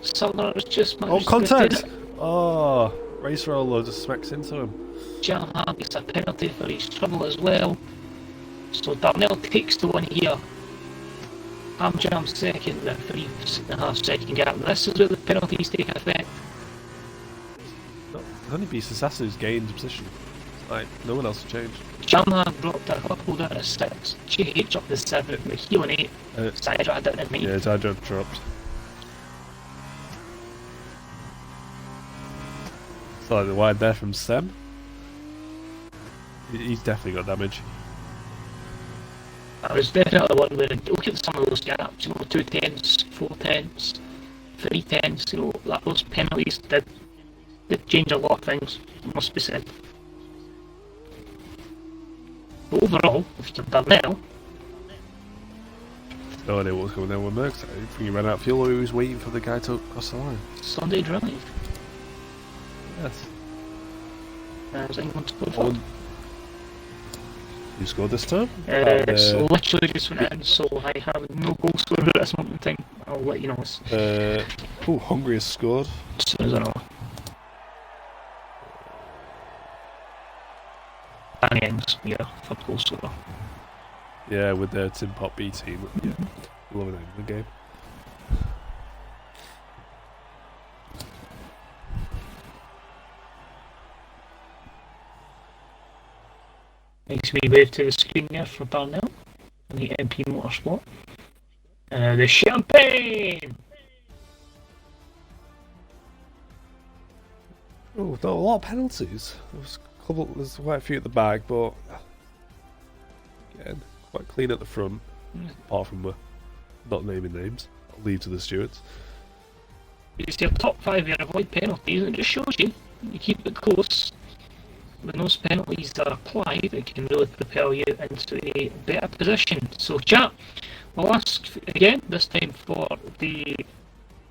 Speaker 1: SLR has just managed
Speaker 2: contact!
Speaker 1: to do it.
Speaker 2: Oh, race roller just smacks into him.
Speaker 1: Jam-Ham gets a penalty for his trouble as well. So Darnell takes the one here. Hamjam second, the 3.5 second gap. This is where the penalties take effect.
Speaker 2: Only Bisasasa who's gained position. Like, no one else has changed.
Speaker 1: Jam-Ham dropped a couple down to 6. JH up to 7, with heel on 8. Zydrad down to 9.
Speaker 2: Yeah, Zydrad dropped. Slightly wide there from Sem. He's definitely got damage.
Speaker 1: That was definitely one where, look at some of those gaps, you know, 2 tenths, 4 tenths, 3 tenths, you know, those penalties did change a lot of things, must be said. But overall, if you've done well...
Speaker 2: No idea what was going on with Merckx. I think he ran out of fuel or he was waiting for the guy to cross the line.
Speaker 1: Sunday drive.
Speaker 2: Yes.
Speaker 1: Has anyone scored for?
Speaker 2: Who scored this time?
Speaker 1: It's literally just went in, so I have no goal scorer at this moment in time. I'll let you know.
Speaker 2: Hungary has scored.
Speaker 1: As soon as I know. Danny Ings, yeah, third goal scorer.
Speaker 2: Yeah, with their Tim Pot B team. Yeah, loving the game.
Speaker 1: Nice wee wave to the screen there for Darnell and the MP Motorsport. The champagne!
Speaker 2: Oh, not a lot of penalties. There's quite a few at the back, but again, quite clean at the front. apart from not naming names. I'll leave to the stewards.
Speaker 1: It's your top 5 you avoid penalties, and it just shows you keep it close. When those penalties are applied, it can really propel you into a better position. So chat, I'll ask again, this time for the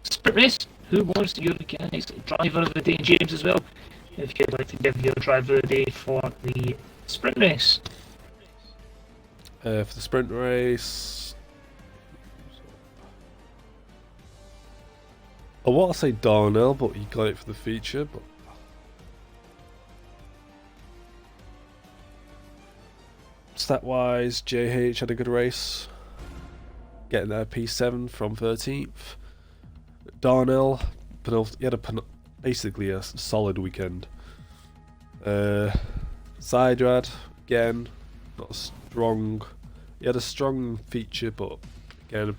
Speaker 1: sprint race. Who was your guys' driver of the day? James as well, if you'd like to give your driver of the day for the sprint race.
Speaker 2: For the sprint race, I want to say Darnell, but he got it for the feature. But stat-wise, JH had a good race, getting there P7 from 13th. Darnell, he had basically a solid weekend. Zydrad, again, not strong. He had a strong feature, but again,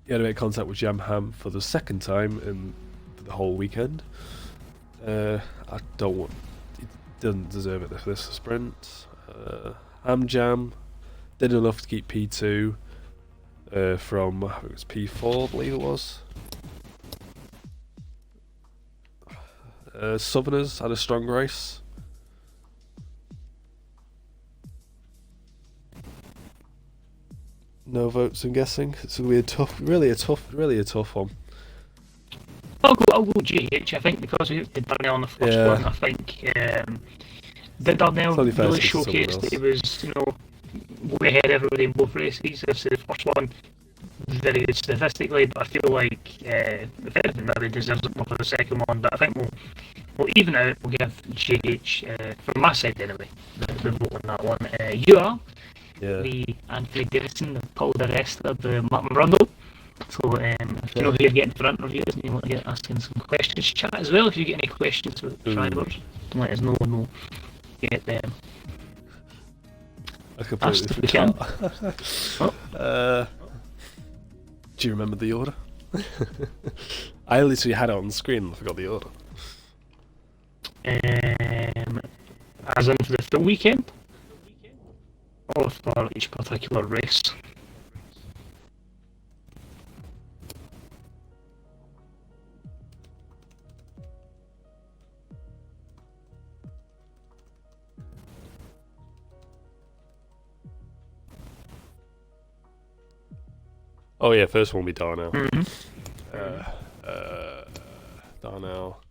Speaker 2: he had to make contact with Jamham for the second time in the whole weekend. He doesn't deserve it for this sprint. Hamjam did enough to keep P2 from, I think it was P4, I believe it was. Southerners had a strong race. No votes, I'm guessing. It's gonna be really a tough one.
Speaker 1: I'll go GH, I think, because we did Darnell on the first one. I think did Darnell really showcase that he was, way ahead of everybody in both races. Obviously the first one was very good statistically, but I feel like if anything maybe deserves it more for the second one. But I think we'll even out. We'll give GH from my side anyway the vote on that one. You are the Anthony Davison, the Paul the Wrestler, the Martin Rundle. So if you know who you're getting for interviews and you want to get asking some questions, chat as well. If you get any questions with drivers, let us know and we'll get them.
Speaker 2: I completely forgot. Do you remember the order? I literally had it on the screen and I forgot the order.
Speaker 1: As in for the full weekend? Or for each particular race?
Speaker 2: Oh yeah, first one will be Darnell.
Speaker 1: Mm-hmm.
Speaker 2: Darnell.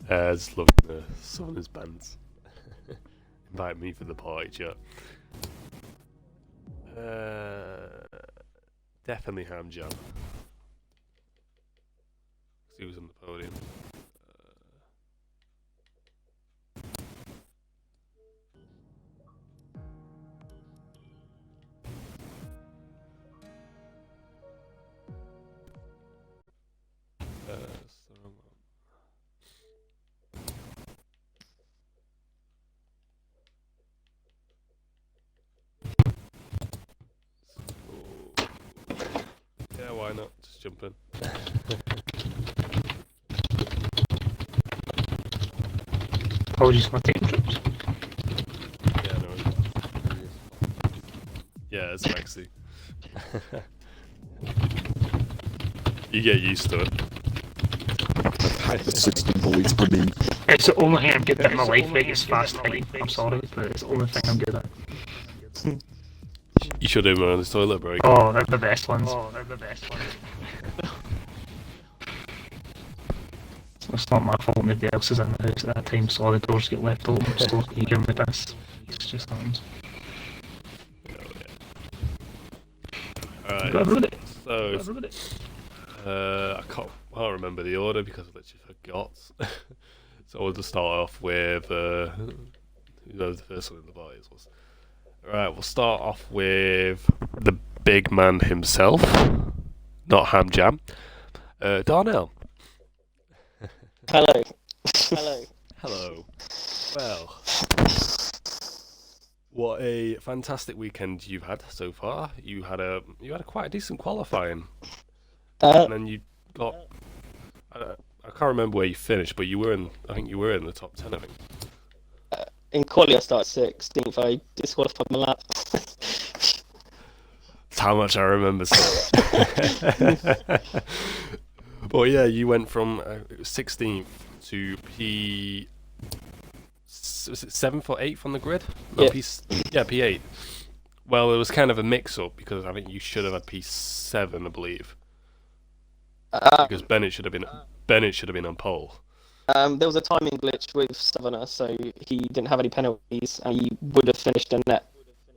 Speaker 2: I just love the Southerners bands. Invite me for the party chat. Definitely Hamjam. He was on the podium. That's the wrong one. Yeah, why not? Just jump in.
Speaker 1: Apologies for my taking trips.
Speaker 2: Yeah, no. Yeah, it's Maxi. You get used to it.
Speaker 3: I've had 60 boys per me.
Speaker 1: It's the only thing I'm good at in my life, like, is fast time. I'm sorry, but it's the only thing I'm good at.
Speaker 2: You should do them on the toilet break.
Speaker 1: Oh, they're the best ones. It's not my fault nobody else is in the house at that time, so all the doors get left open, so you give me this. It just happens.
Speaker 2: Alright,
Speaker 1: Go everybody.
Speaker 2: I can't remember the order because I literally forgot. So we'll just start off with who knows the first one in the boys was. Alright, we'll start off with the big man himself, not Ham Jam. Darnell.
Speaker 4: Hello.
Speaker 2: Hello. Well, what a fantastic weekend you've had so far. You had a quite a decent qualifying, and then you got. I can't remember where you finished, but I think you were in the top 10. I think.
Speaker 4: In quali I started 16th. I disqualified my lap.
Speaker 2: That's how much I remember. But yeah, you went from 16th to was it 7th or 8th on the grid? No,
Speaker 4: Yeah.
Speaker 2: P8. Well, it was kind of a mix-up because I think you should have had P7, I believe, because Bennett should have been on pole.
Speaker 4: There was a timing glitch with Southerner, so he didn't have any penalties, and he would have finished in that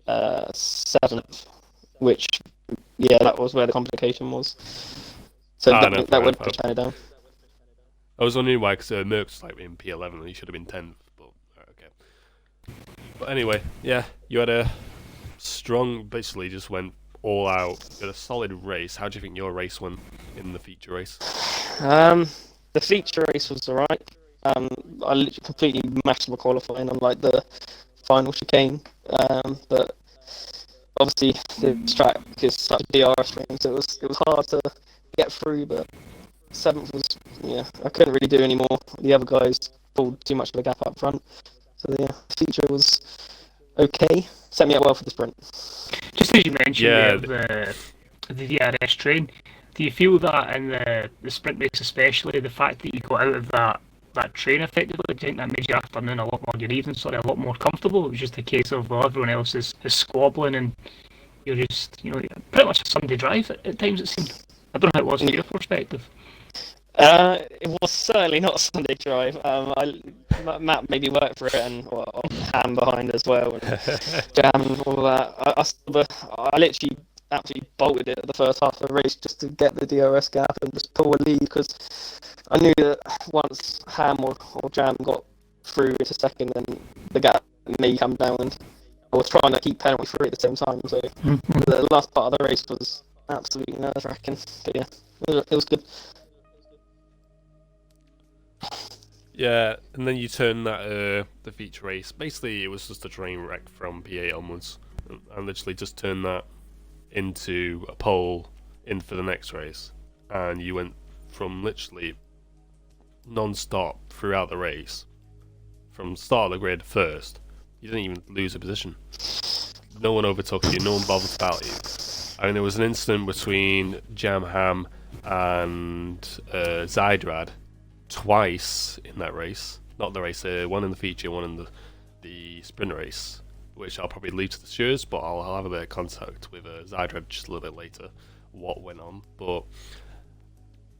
Speaker 4: 7th, which, that was where the complication was. So that would push Bennett down.
Speaker 2: I was wondering why, because Merckx was in P11 and he should have been 10th, but okay. But anyway, yeah, you had a strong, basically just went all out. You had a solid race. How do you think your race went in the feature race?
Speaker 4: The feature race was alright. I literally completely mashed my qualifying on the final chicane. But obviously the track is such a DRS ring, so it was hard to get through. But 7th was I couldn't really do any more. The other guys pulled too much of a gap up front. So the feature was okay. Set me up well for the sprint.
Speaker 1: Just as you mentioned the DRS train, do you feel that in the sprint race especially, the fact that you got out of that train effectively, do you think that made your afternoon a lot more, your evening, a lot more comfortable? It was just a case of everyone else is squabbling and you're just, pretty much a Sunday drive at times it seemed. I don't know how it was from your perspective.
Speaker 4: It was certainly not a Sunday drive. Matt maybe worked for it, and Ham behind as well, and Jam and all that. I literally absolutely bolted it at the first half of the race just to get the DRS gap and just pull a lead, because I knew that once Ham or Jam got through into second, then the gap may come down, and I was trying to keep penalty free at the same time. So the last part of the race was absolutely nerve-wracking. But yeah, it was good.
Speaker 2: Yeah, and then you turn that the feature race. Basically, it was just a train wreck from P8 onwards, and literally just turned that into a pole in for the next race, and you went from literally non-stop throughout the race, from start of the grid first. You didn't even lose a position. No one overtook you. No one bothered about you. I mean, there was an incident between Jam Ham and Zydrad twice in that race. Not the race, one in the feature, one in the sprint race, which I'll probably leave to the stewards, but I'll have a bit of contact with Zydrad just a little bit later, what went on. But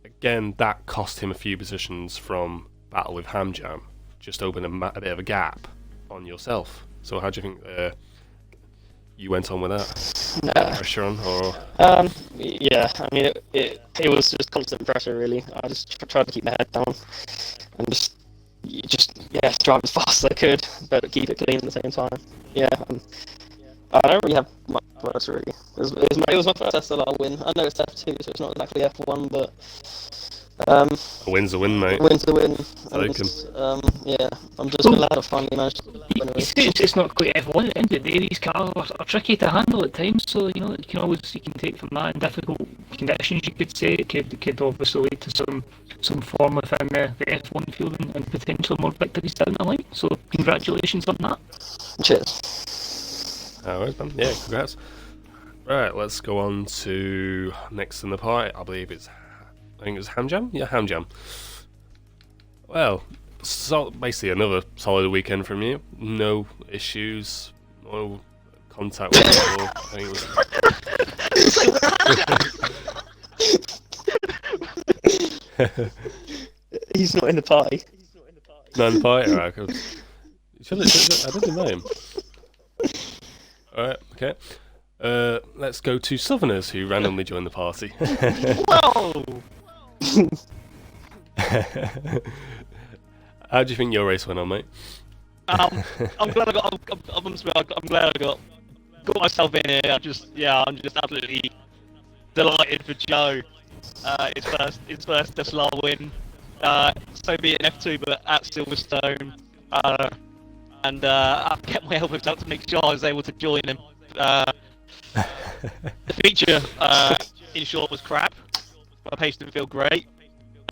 Speaker 2: again, that cost him a few positions from battle with Ham Jam, just opened a bit of a gap on yourself. So how do you think you went on with that? Pressure on, or?
Speaker 4: Yeah, I mean, it was just constant pressure, really. I just tried to keep my head down and just drive as fast as I could, but keep it clean at the same time. Yeah, I don't really have much worse, really. It was my first SLR win. I know it's F2, so it's not exactly F1, but
Speaker 2: a win's a win, mate.
Speaker 4: A win's a win.
Speaker 2: And,
Speaker 4: I'm just glad I finally managed to win a race.
Speaker 1: It's not quite F1 at the end of the day. These cars are tricky to handle at times, so you can take from that in difficult conditions. You could say it could obviously lead to some form within the F1 field and potentially more victories down the line. So congratulations on that.
Speaker 4: Cheers.
Speaker 2: Alright, man. Yeah, congrats. Right, let's go on to next in the party. I think it was Ham Jam? Yeah, Ham Jam. Well, basically another solid weekend from you. No issues, no contact with people. I think it was...
Speaker 4: He's not in the party.
Speaker 2: Not in the party, right? I didn't know him. Alright, okay. Let's go to Southerners who randomly joined the party.
Speaker 4: Whoa!
Speaker 2: How do you think your race went on, mate?
Speaker 4: I'm glad I got. I'm glad I got myself in here. I'm just absolutely delighted for Joe. His first SLR win. So be it in F2, but at Silverstone. And I kept my elbows up to make sure I was able to join him. The feature, in short, was crap. My pace didn't feel great.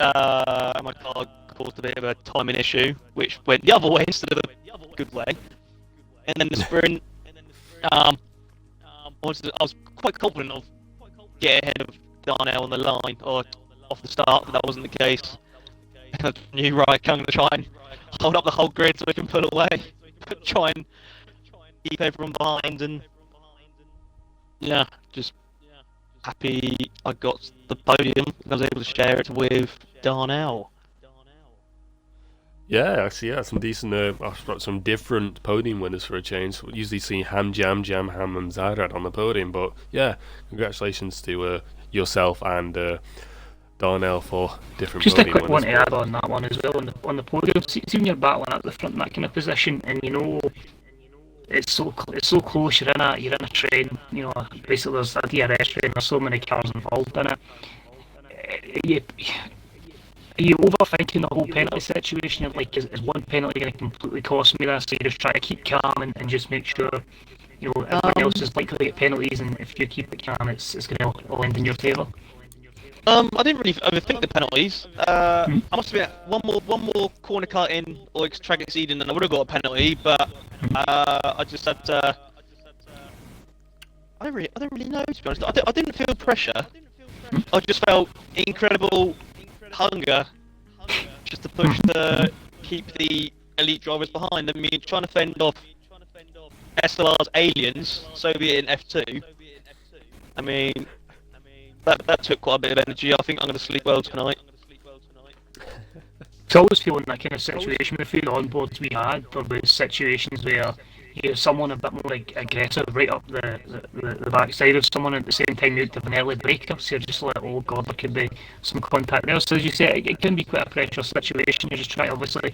Speaker 4: My car caused a bit of a timing issue, which went the other way instead of the good way. And then the sprint, I was quite confident of getting ahead of Darnell on the line, or off the start, but that wasn't the case. And I knew, right, I'm going to try and hold up the whole grid so we can pull away, but try and keep everyone behind, and yeah, just happy I got the podium. I was able to share it with Darnell.
Speaker 2: Yeah, actually, yeah, some decent. I've got some different podium winners for a change. We usually see Ham, Ham, and Zyrad on the podium, but yeah, congratulations to yourself and Darnell for different.
Speaker 1: Just a
Speaker 2: podium
Speaker 1: quick one
Speaker 2: winners.
Speaker 1: to add on that one as well. On the podium, see when you're battling at the front in that kind of position, and you know it's so close. You're in a train. You know, basically there's a DRS train. There's so many cars involved in it. Are you overthinking the whole penalty situation? You're like, is one penalty going to completely cost me this? So you just try to keep calm and just make sure, you know, everybody else is likely to get penalties, and if you keep it calm, it's going to all end in your favour.
Speaker 4: I didn't really overthink the penalties. I must admit, one more corner cut in or track exceeding, and I would have got a penalty. But I just had. I don't really know, to be honest. I didn't feel pressure. I just felt incredible hunger, just to push keep the elite drivers behind. I mean, trying to fend off SLR's aliens, Soviet in F2. I mean, that took quite a bit of energy. I think I'm going to sleep well tonight.
Speaker 1: So I always feel in that kind of situation with the onboards we had, there was situations where you have someone a bit more aggressive right up the backside of someone, at the same time you have an early breaker, so you're just like, oh god, there could be some contact there. So as you say, it can be quite a pressure situation. You just try to obviously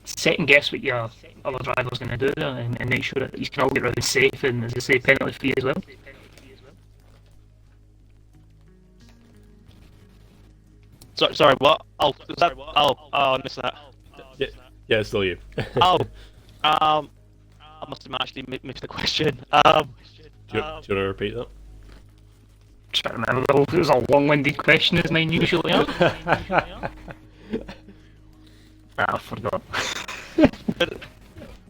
Speaker 1: second guess what your other driver's going to do there, and make sure that you can all get around safe and, as I say, penalty free as well.
Speaker 4: Sorry, what? Oh, was that? I missed that.
Speaker 2: Yeah, it's still you.
Speaker 4: I must have actually missed the question.
Speaker 2: Do you want to repeat that?
Speaker 1: Try to remember, it was a long-winded question, as mine usually are. I forgot.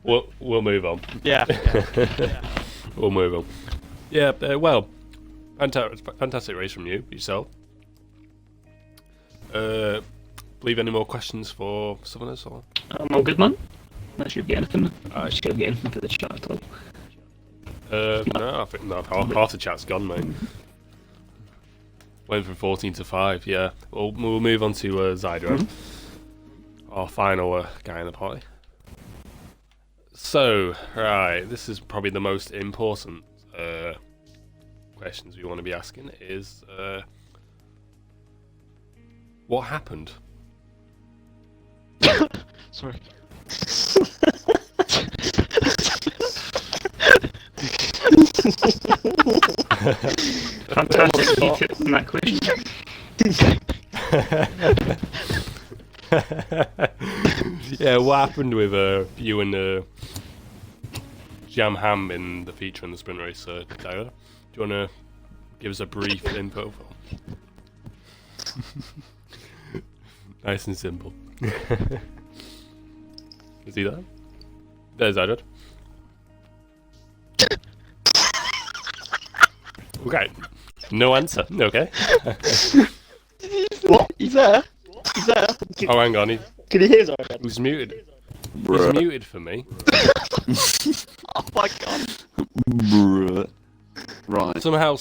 Speaker 2: We'll move on.
Speaker 4: Yeah.
Speaker 2: We'll move on. Yeah, well, fantastic race from yourself. Believe any more questions for Southerners? Or?
Speaker 1: I'm all good, man. Unless you get anything. I should get anything for the chat at all.
Speaker 2: No, I think half the chat's gone, mate. Went from 14 to 5, yeah. We'll move on to Zydra, our final guy in the party. So, right, this is probably the most important questions we want to be asking is, what happened?
Speaker 4: Sorry.
Speaker 1: Fantastic details in that question.
Speaker 2: Yeah, what happened with you and Jam Ham in the feature in the sprint race, Tyler? Do you want to give us a brief info? Nice and simple. Is he there? There's Zydra. Okay. No answer. Okay.
Speaker 4: What? He's there? He's there?
Speaker 2: Oh, hang on. He
Speaker 4: Can you hear Zydra?
Speaker 2: was muted. He was muted for me.
Speaker 4: Oh my god.
Speaker 3: Bruh. Right.
Speaker 2: Somehow,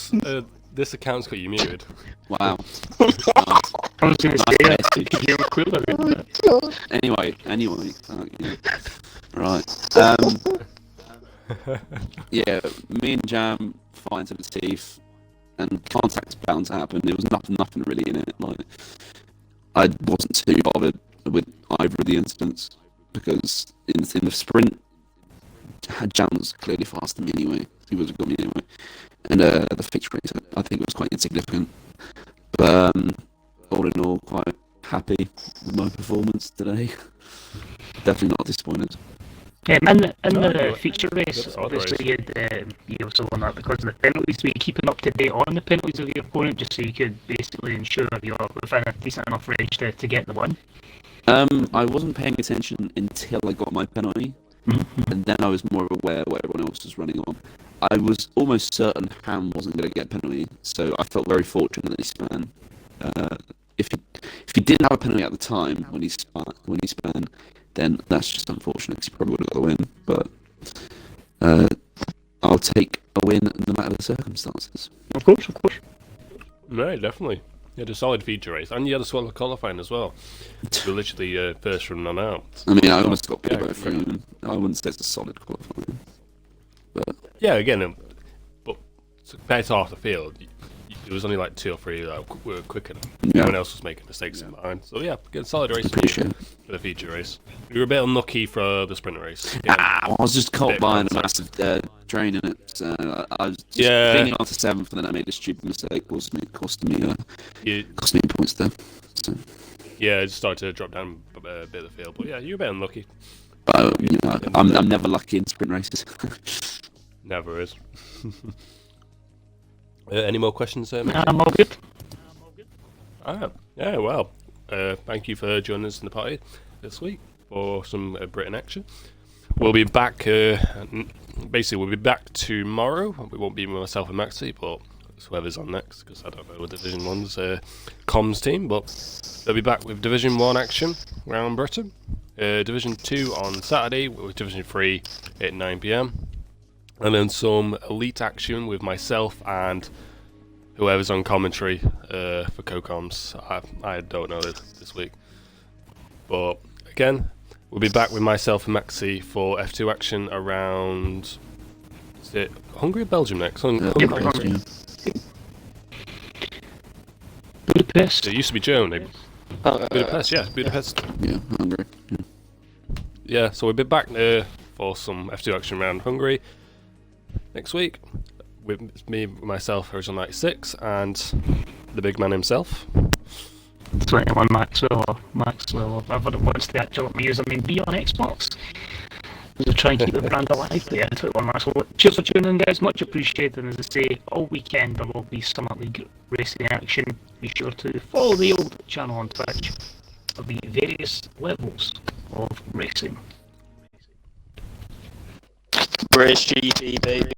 Speaker 2: this account's got you muted.
Speaker 3: Wow.
Speaker 1: I was going to say,
Speaker 3: Nice
Speaker 1: you could hear a cooler than
Speaker 3: Anyway. Yeah. Right. Yeah, me and Jam fighting to the teeth, and contact's bound to happen. There was nothing really in it. Like, I wasn't too bothered with either of the incidents because in the sprint, Jam was clearly faster than me anyway. He would have got me anyway. And the fixed race, I think it was quite insignificant. But all in all, quite happy with my performance today. Definitely not disappointed.
Speaker 1: in the feature race, obviously you also won that because of the penalties. Were you keeping up to date on the penalties of your opponent just so you could basically ensure you're within a decent enough range to get the win?
Speaker 3: I wasn't paying attention until I got my penalty, and then I was more aware what everyone else was running on. I was almost certain Ham wasn't going to get a penalty, so I felt very fortunate that he span. If he didn't have a penalty at the time when he span, then that's just unfortunate because he probably would have got the win. But I'll take a win no matter the circumstances.
Speaker 1: Of course.
Speaker 2: No, definitely. You had a solid feature race, and you had a swell qualifying as well. You were literally first from none out.
Speaker 3: I mean, I almost got
Speaker 2: Yeah,
Speaker 3: P by 3. I wouldn't say it's a solid qualifying. But
Speaker 2: Yeah, again, but compared to half the field, there was only like 2 or 3 that were quicker.
Speaker 3: Yeah.
Speaker 2: Everyone else was making mistakes in behind. So yeah, good solid race
Speaker 3: appreciate it.
Speaker 2: for the feature race. You were a bit unlucky for the sprint race.
Speaker 3: I was just caught
Speaker 2: Bit
Speaker 3: behind a
Speaker 2: contact.
Speaker 3: massive drain in it. So I was just
Speaker 2: Yeah.
Speaker 3: clinging on to 7th, and then I made a stupid mistake, costing me
Speaker 2: You,
Speaker 3: points there. So,
Speaker 2: yeah, it started to drop down a bit of the field. But yeah, you were a bit unlucky.
Speaker 3: but I'm never lucky in sprint races.
Speaker 2: Never is. Any more questions, Mickey?
Speaker 1: I'm all good.
Speaker 2: Yeah, well, thank you for joining us in the party this week for some Britain action. We'll be back, basically we'll be back tomorrow. We won't be with myself and Maxi, but it's whoever's on next, because I don't know the Division 1's comms team, but they'll be back with Division 1 action around Britain. Division 2 on Saturday, with Division 3 at 9 PM. And then some elite action with myself and whoever's on commentary for co-coms. I don't know this week. But again, we'll be back with myself and Maxi for F2 action around... Is it Hungary or Belgium next? Hungary.
Speaker 1: Budapest.
Speaker 2: It used to be Germany. Budapest, yeah. Budapest.
Speaker 3: Yeah, Hungary.
Speaker 2: Yeah, so we'll be back for some F2 action around Hungary next week. With me, myself, Original 96, and the big man himself.
Speaker 1: 21 Maxwell, or whatever it was the actual username be on Xbox. To try and keep the brand alive. But yeah, 21 Maxwell. Cheers for tuning in, guys. Much appreciated. And as I say, all weekend there will be Summer League racing action. Be sure to follow the old channel on Twitch for the various levels of racing.
Speaker 4: British GP, baby.